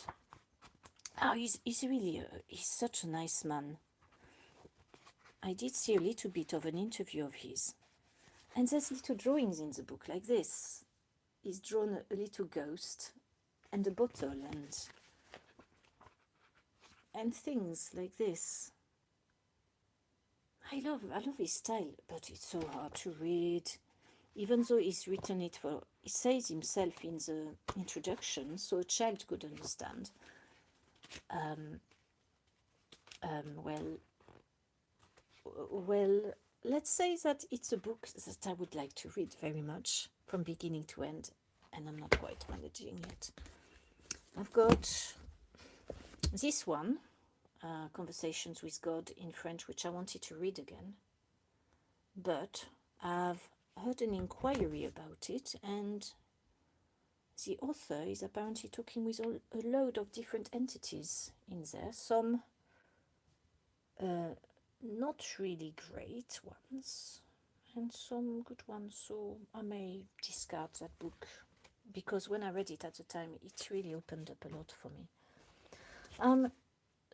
he's really he's such a nice man. I did see a little bit of an interview of his, and there's little drawings in the book like this. He's drawn a little ghost and a bottle and things like this. I love his style, but it's so hard to read. Even though he's written it for, he says himself in the introduction, so a child could understand. Well, let's say that it's a book that I would like to read very much, from beginning to end, and I'm not quite managing it. I've got this one, Conversations with God in French, which I wanted to read again, but I've heard an inquiry about it, and the author is apparently talking with a load of different entities in there, some not really great ones and some good ones, so I may discard that book, because when I read it at the time it really opened up a lot for me. I'm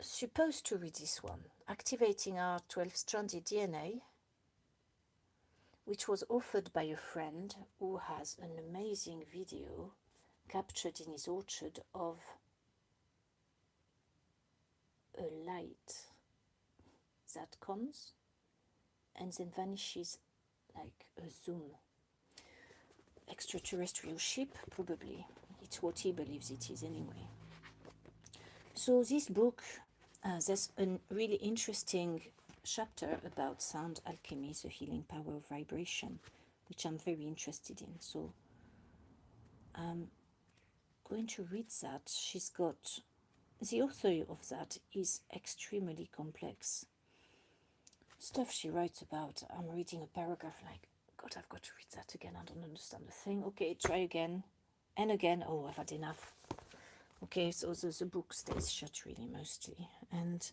supposed to read this one, Activating Our 12-Stranded DNA, which was offered by a friend who has an amazing video captured in his orchard of a light that comes and then vanishes like a zoom. Extraterrestrial ship, probably. It's what he believes it is anyway. So this book, there's a really interesting chapter about sound alchemy, the healing power of vibration, which I'm very interested in. So I'm going to read that. She's got, the author of that is extremely complex. Stuff she writes about, I'm reading a paragraph like, God, I've got to read that again. I don't understand the thing. Okay, try again. And again. Oh, I've had enough. Okay, so the book stays shut really mostly. And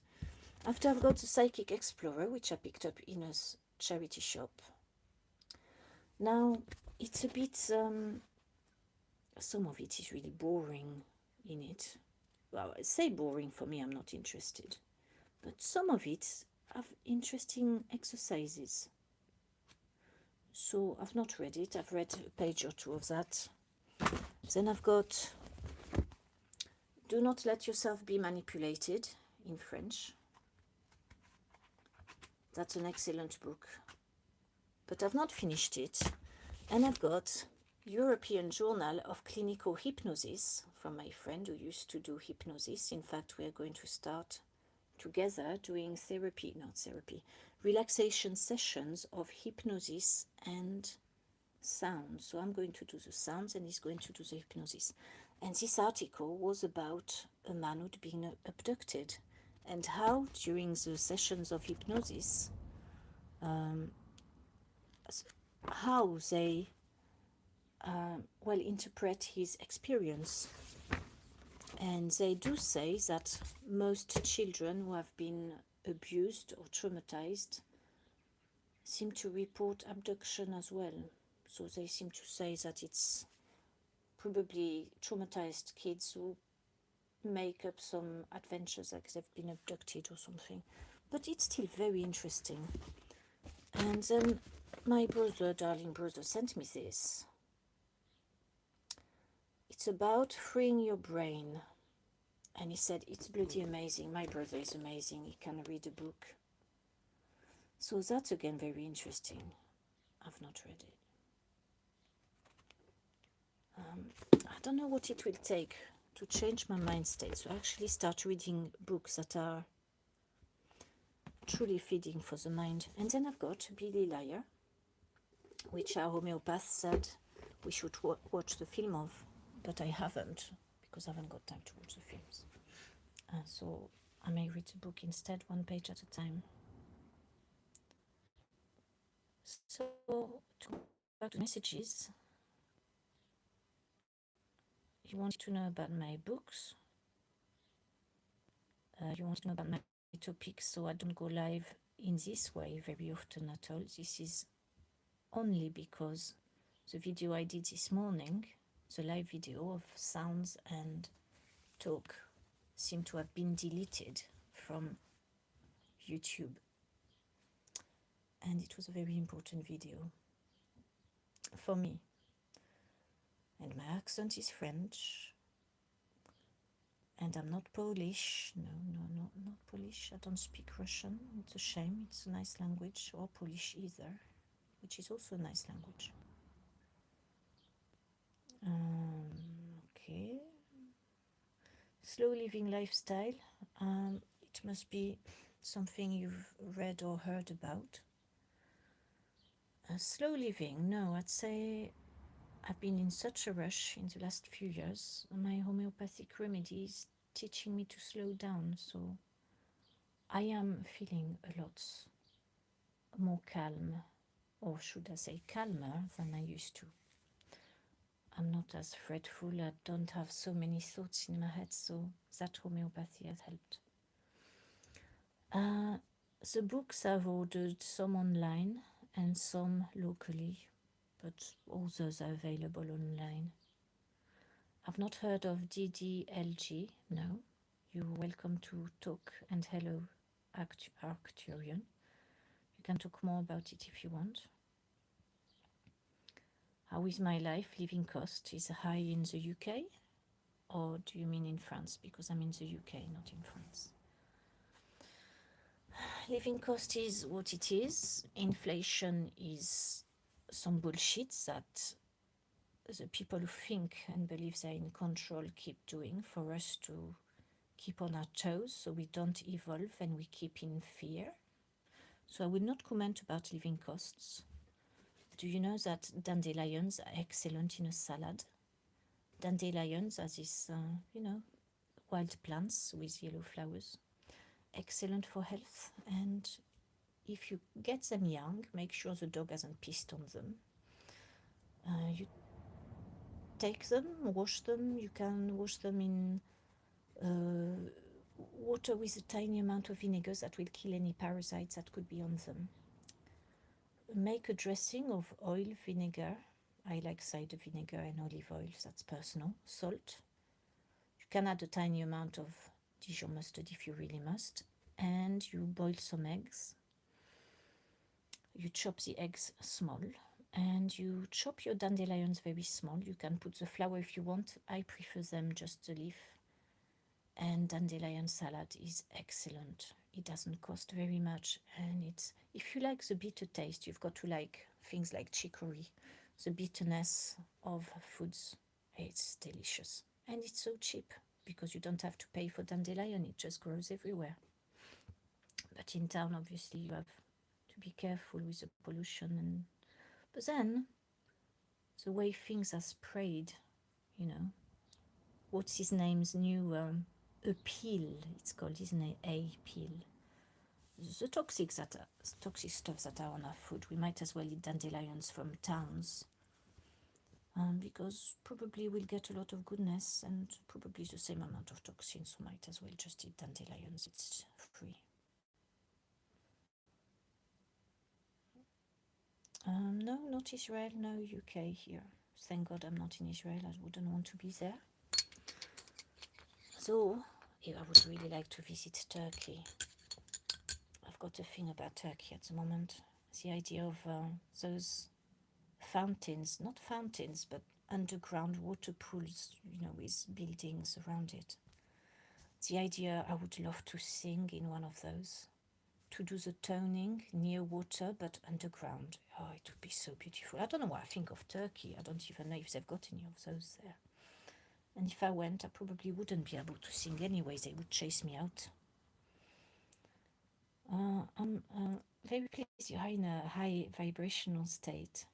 after I've got the Psychic Explorer, which I picked up in a charity shop. Now, it's a bit, some of it is really boring in it. Well, I say boring, for me, I'm not interested. But some of it have interesting exercises. So I've not read it. I've read a page or two of that. Then I've got Do Not Let Yourself Be Manipulated in French. That's an excellent book. But I've not finished it. And I've got European Journal of Clinical Hypnosis from my friend who used to do hypnosis. In fact, we are going to start together doing relaxation sessions of hypnosis and sound. So I'm going to do the sounds and he's going to do the hypnosis. And this article was about a man who'd been abducted and how during the sessions of hypnosis, how they interpret his experience. And they do say that most children who have been abused or traumatized seem to report abduction as well. So they seem to say that it's probably traumatized kids who make up some adventures like they've been abducted or something. But it's still very interesting. And then my brother, darling brother, sent me this. It's about freeing your brain. And he said, it's bloody amazing. My brother is amazing. He can read a book. So that's again very interesting. I've not read it. I don't know what it will take to change my mind state. So I actually start reading books that are truly feeding for the mind. And then I've got Billy Liar, which our homeopath said we should watch the film of, but I haven't, because I haven't got time to watch the films. So I may read the book instead, one page at a time. So to go back to messages, you want to know about my books, you want to know about my topics, so I don't go live in this way very often at all. This is only because the video I did this morning, the live video of sounds and talk, seemed to have been deleted from YouTube. And it was a very important video for me. And my accent is French. And I'm not Polish. No, not Polish. I don't speak Russian. It's a shame. It's a nice language. Or Polish either, which is also a nice language. Okay. Slow living lifestyle. It must be something you've read or heard about. Slow living, no, I'd say I've been in such a rush in the last few years. My homeopathic remedy is teaching me to slow down, so I am feeling a lot more calm, or should I say calmer than I used to. I'm not as fretful, I don't have so many thoughts in my head, so that homeopathy has helped. The books I've ordered, some online and some locally, but others are available online. I've not heard of DDLG, no. You're welcome to talk, and hello, Arcturian. You can talk more about it if you want. How is my life? Living cost is high in the UK? Or do you mean in France? Because I'm in the UK, not in France. Living cost is what it is. Inflation is some bullshit that the people who think and believe they're in control keep doing for us to keep on our toes so we don't evolve and we keep in fear. So I will not comment about living costs. Do you know that dandelions are excellent in a salad? Dandelions are these, wild plants with yellow flowers. Excellent for health, and if you get them young, make sure the dog hasn't pissed on them. You take them, wash them. You can wash them in water with a tiny amount of vinegar that will kill any parasites that could be on them. Make a dressing of oil, vinegar. I like cider vinegar and olive oil, that's personal. Salt. You can add a tiny amount of Dijon mustard if you really must. And you boil some eggs. You chop the eggs small. And you chop your dandelions very small. You can put the flower if you want. I prefer them just the leaf. And dandelion salad is excellent. It doesn't cost very much, and it's, if you like the bitter taste, you've got to like things like chicory, the bitterness of foods. It's delicious, and it's so cheap because you don't have to pay for dandelion. It just grows everywhere. But in town, obviously, you have to be careful with the pollution. And but then the way things are sprayed, you know, what's his name's new appeal, it's called, isn't it? A peel. The toxic stuff that are on our food, we might as well eat dandelions from towns, because probably we'll get a lot of goodness and probably the same amount of toxins. So might as well just eat dandelions. It's free. No, not Israel, no UK here. Thank God I'm not in Israel. I wouldn't want to be there. So, yeah, I would really like to visit Turkey. I've got a thing about Turkey at the moment. The idea of those fountains, not fountains, but underground water pools, you know, with buildings around it. The idea, I would love to sing in one of those, to do the toning near water but underground. Oh, it would be so beautiful. I don't know what I think of Turkey. I don't even know if they've got any of those there. And if I went, I probably wouldn't be able to sing anyways. They would chase me out. I'm very pleased you are in a high vibrational state.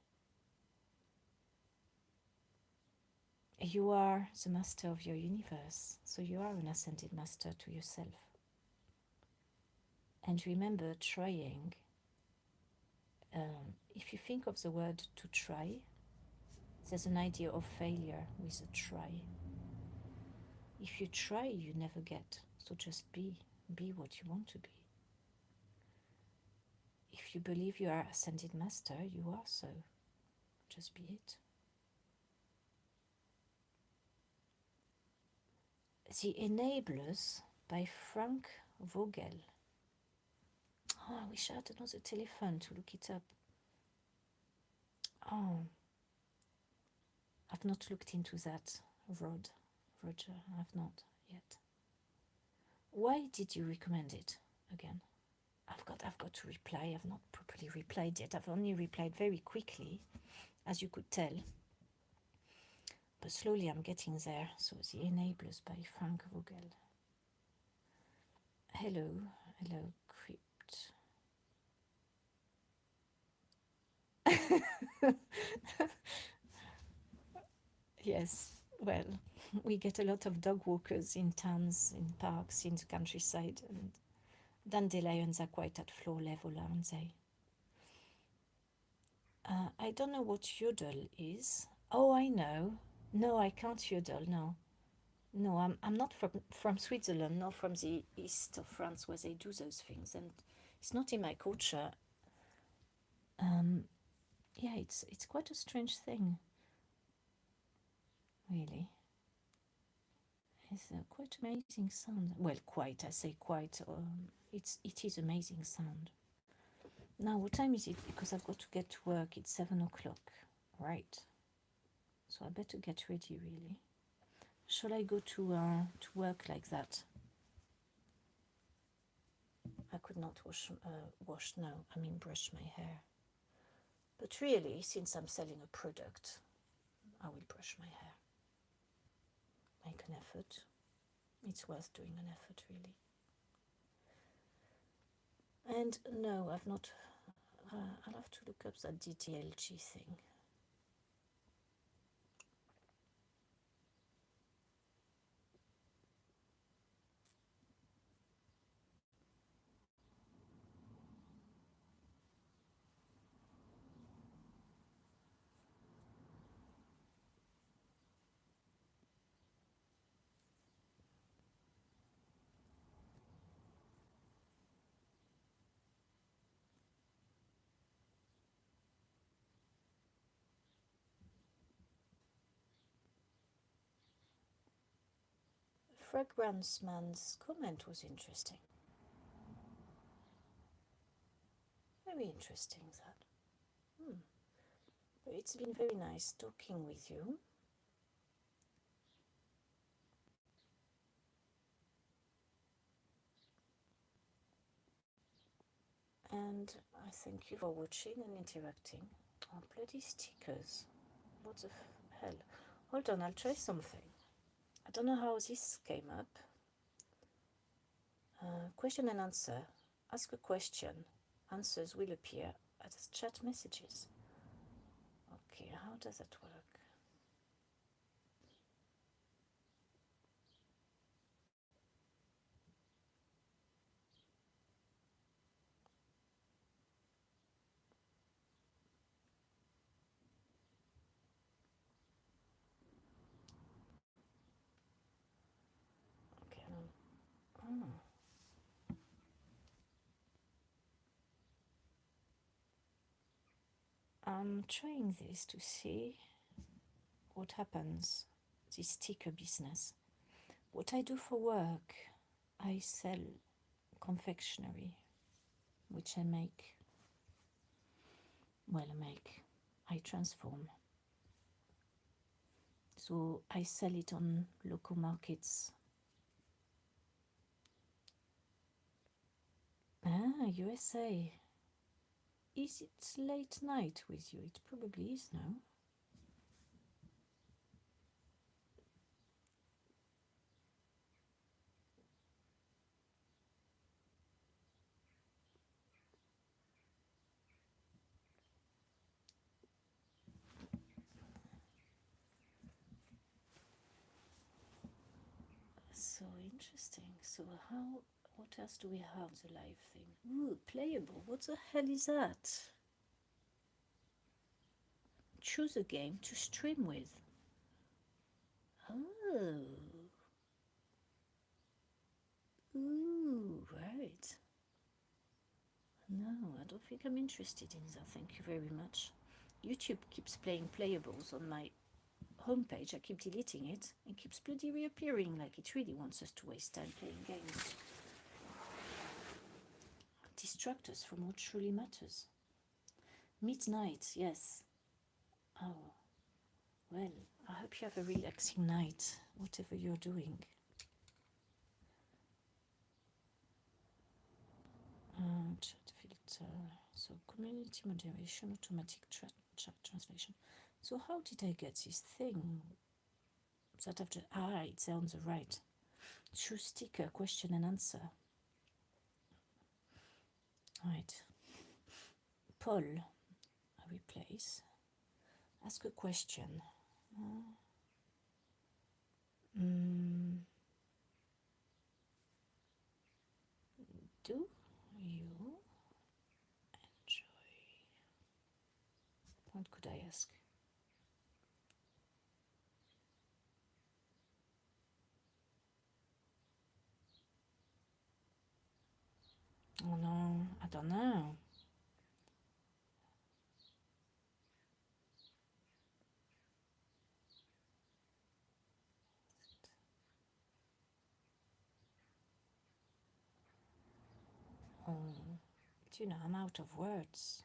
You are the master of your universe, so you are an ascended master to yourself. And remember, trying, if you think of the word to try, there's an idea of failure with a try. If you try, you never get, so just be what you want to be. If you believe you are ascended master, you are so, just be it. The Enablers by Frank Vogel. Oh, I wish I had another telephone to look it up. Oh, I've not looked into that, Roger. I've not yet. Why did you recommend it again? I've got to reply. I've not properly replied yet. I've only replied very quickly, as you could tell. But slowly I'm getting there. So The Enablers by Frank Vogel. Hello, Crypt. Yes, well, we get a lot of dog walkers in towns, in parks, in the countryside, and dandelions are quite at floor level, aren't they? I don't know what yodel is. Oh, I know. No, I can't yodel, no. No, I'm not from Switzerland, nor from the east of France where they do those things, and it's not in my culture. Yeah, it's quite a strange thing, really. It's a quite amazing sound. Well, quite, I say quite. It is amazing sound. Now, what time is it? Because I've got to get to work. It's 7 o'clock, right? So I better get ready, really. Shall I go to work like that? I could not brush my hair. But really, since I'm selling a product, I will brush my hair. Make an effort. It's worth doing an effort, really. And no, I've not. I'll have to look up that DTLG thing. Fragrance Man's comment was interesting. Very interesting that. It's been very nice talking with you. And I thank you for watching and interacting. Oh, bloody stickers. What the hell? Hold on, I'll try something. I don't know how this came up. Question and answer. Ask a question. Answers will appear as chat messages. Okay, how does that work? Okay. I'm trying this to see what happens, this sticker business. What I do for work, I sell confectionery, which I make, I transform. So I sell it on local markets. USA. Is it late night with you? It probably is now. So interesting. So what else do we have? The live thing. Ooh, playable. What the hell is that? Choose a game to stream with. Oh. Ooh, right. No, I don't think I'm interested in that. Thank you very much. YouTube keeps playing playables on my homepage. I keep deleting it. It keeps bloody reappearing like it really wants us to waste time playing games. Distract us from what truly matters. Midnight, yes. Oh, well, I hope you have a relaxing night, whatever you're doing. Chat filter. So community moderation, automatic chat translation. So how did I get this thing? That after it's on the right. Choose sticker, question and answer. Right. Poll. I replace. Ask a question. Do you enjoy? What could I ask? Oh no, I don't know. Oh, do you know, I'm out of words.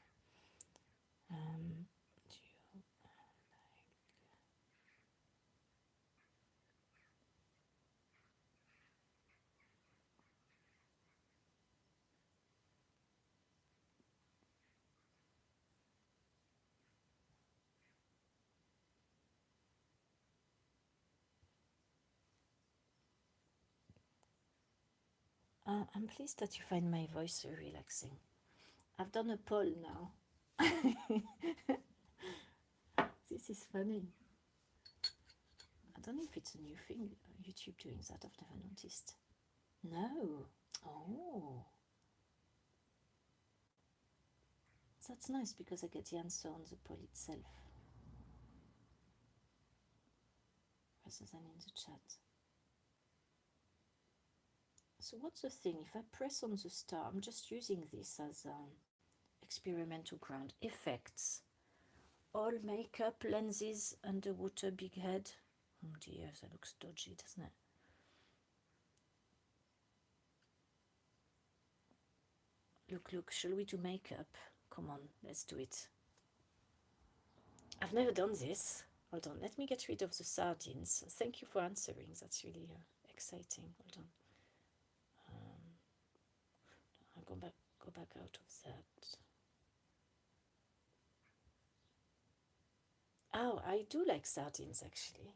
Do you I'm pleased that you find my voice so relaxing. I've done a poll now. This is funny. I don't know if it's a new thing, YouTube doing that. I've never noticed. No. Oh. That's nice because I get the answer on the poll itself rather than in the chat. So what's the thing? If I press on the star, I'm just using this as experimental ground. Effects. All makeup, lenses, underwater, big head. Oh dear, that looks dodgy, doesn't it? Look, shall we do makeup? Come on, let's do it. I've never done this. Hold on, let me get rid of the sardines. Thank you for answering, that's really exciting. Hold on. I'll go back out of that. Oh, I do like sardines actually.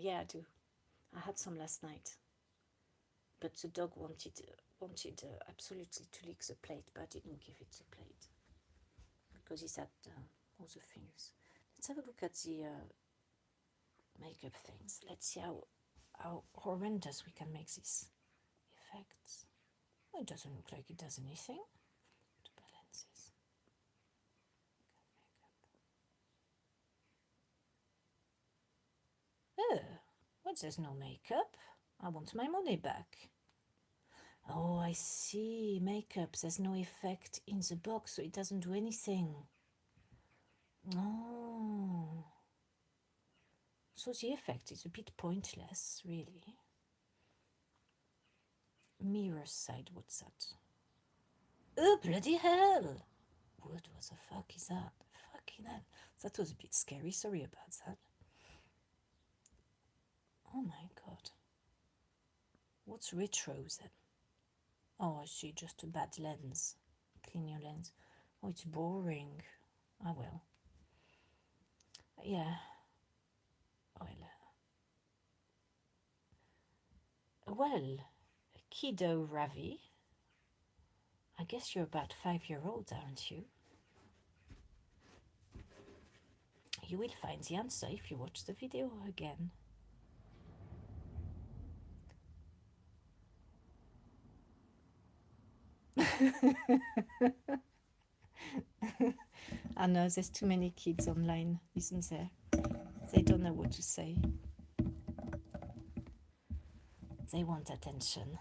Yeah, I do. I had some last night, but the dog wanted absolutely to lick the plate, but I didn't give it the plate because he's had all the things. Let's have a look at the makeup things. Let's see how horrendous we can make these effects. Oh, it doesn't look like it does anything. To balance this. Oh, well, there's no makeup. I want my money back. Oh, I see. Makeup, there's no effect in the box, so it doesn't do anything. Oh. So the effect is a bit pointless, really. Mirror side, what's that? Oh, bloody hell! What the fuck is that? Fucking hell. That was a bit scary, sorry about that. Oh my god. What's retro then? Oh, I see, just a bad lens. Clean your lens. Oh, it's boring. Ah, well. Yeah. Well, kiddo Ravi, I guess you're about 5-year-old, aren't you? You will find the answer if you watch the video again. I know there's too many kids online, isn't there? They don't know what to say. They want attention.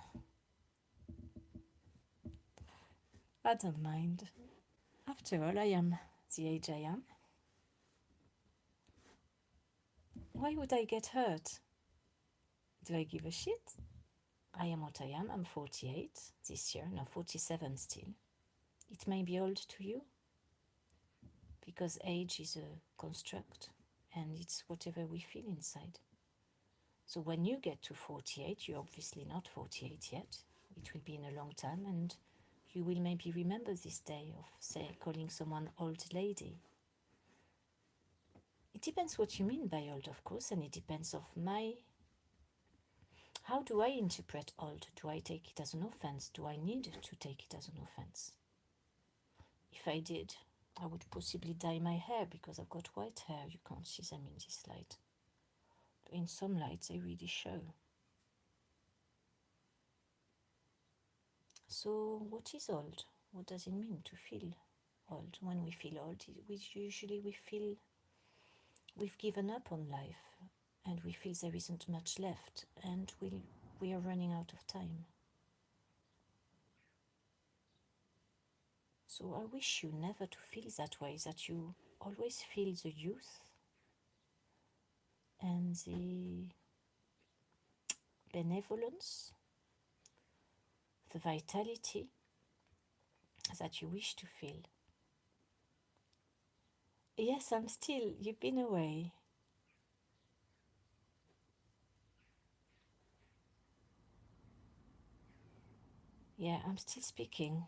I don't mind. After all, I am the age I am. Why would I get hurt? Do I give a shit? I am what I am. I'm 48 this year. No, 47 still. It may be old to you, because age is a construct and it's whatever we feel inside. So when you get to 48, you're obviously not 48 yet. It will be in a long time, and you will maybe remember this day of, say, calling someone old lady. It depends what you mean by old, of course, and it depends of how do I interpret old? Do I take it as an offense? Do I need to take it as an offense? If I did, I would possibly dye my hair, because I've got white hair. You can't see them in this light. In some lights, they really show. So what is old? What does it mean to feel old? When we feel old, we feel we've given up on life, and we feel there isn't much left, and we are running out of time. So I wish you never to feel that way, that you always feel the youth and the benevolence, the vitality that you wish to feel. Yes, I'm still, you've been away. Yeah, I'm still speaking.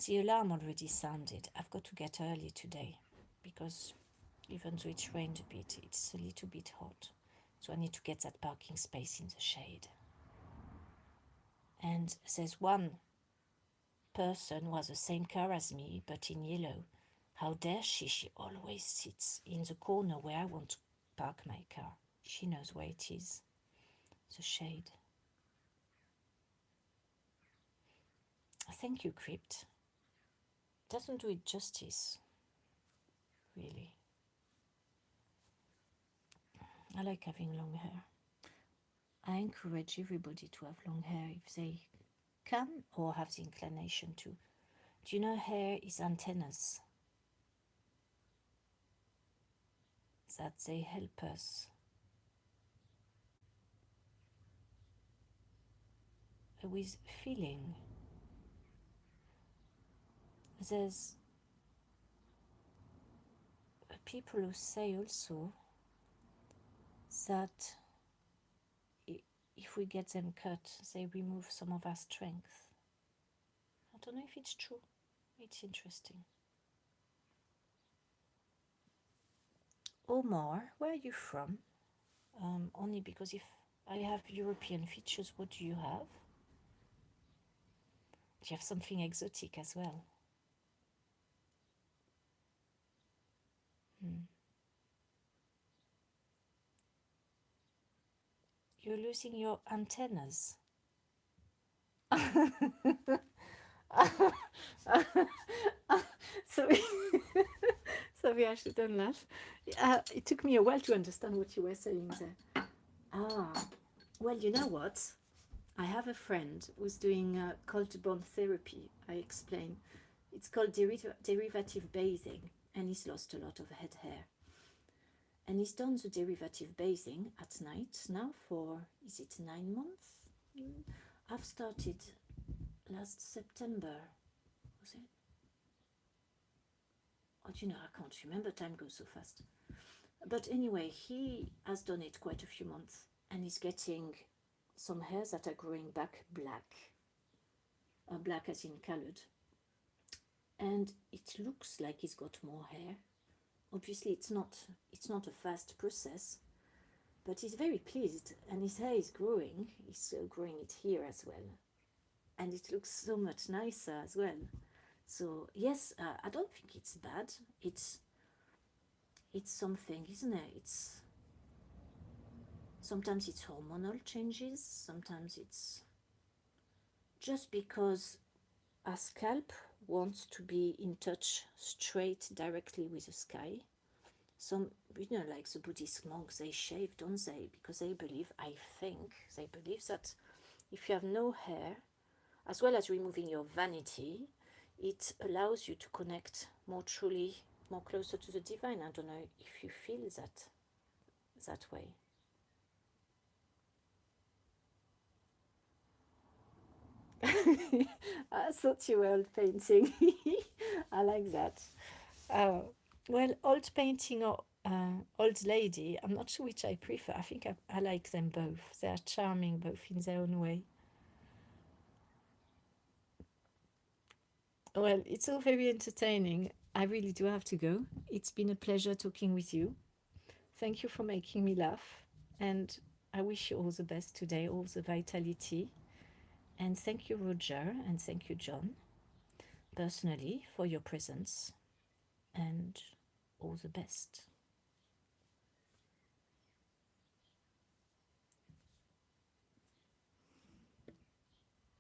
The alarm already sounded. I've got to get early today, because even though it's rained a bit, it's a little bit hot. So I need to get that parking space in the shade. And there's one person who has the same car as me, but in yellow. How dare she? She always sits in the corner where I want to park my car. She knows where it is. The shade. Thank you, Crypt. Doesn't do it justice, really. I like having long hair. I encourage everybody to have long hair if they can or have the inclination to. Do you know hair is antennas? That they help us with feeling. There's people who say also that if we get them cut, they remove some of our strength. I don't know if it's true. It's interesting. Omar, where are you from? Only because if I have European features, what do you have? Do you have something exotic as well? You're losing your antennas. Sorry. Sorry, I shouldn't laugh. It took me a while to understand what you were saying there. Well, you know what? I have a friend who's doing cold bond therapy. I explain. It's called derivative bathing, and he's lost a lot of head hair. And he's done the derivative bathing at night now for, is it 9 months? I've started last September, was it? Oh, you know, I can't remember, time goes so fast. But anyway, he has done it quite a few months, and he's getting some hairs that are growing back black. Black as in colored. And it looks like he's got more hair. Obviously, it's not a fast process, but he's very pleased, and his hair is growing. He's growing it here as well, and it looks so much nicer as well. So yes, I don't think it's bad. It's something, isn't it? It's sometimes it's hormonal changes. Sometimes it's just because our scalp wants to be in touch straight directly with the sky. Some, like the Buddhist monks, they shave, don't they? Because they believe, I think, they believe that if you have no hair, as well as removing your vanity, it allows you to connect more truly, more closer to the divine. I don't know if you feel that way. I thought you were old painting. I like that. Well, old painting or old lady, I'm not sure which I prefer. I think I like them both. They are charming both in their own way. Well, it's all very entertaining. I really do have to go. It's been a pleasure talking with you. Thank you for making me laugh. And I wish you all the best today, all the vitality. And thank you, Roger, and thank you, John, personally, for your presence. And all the best.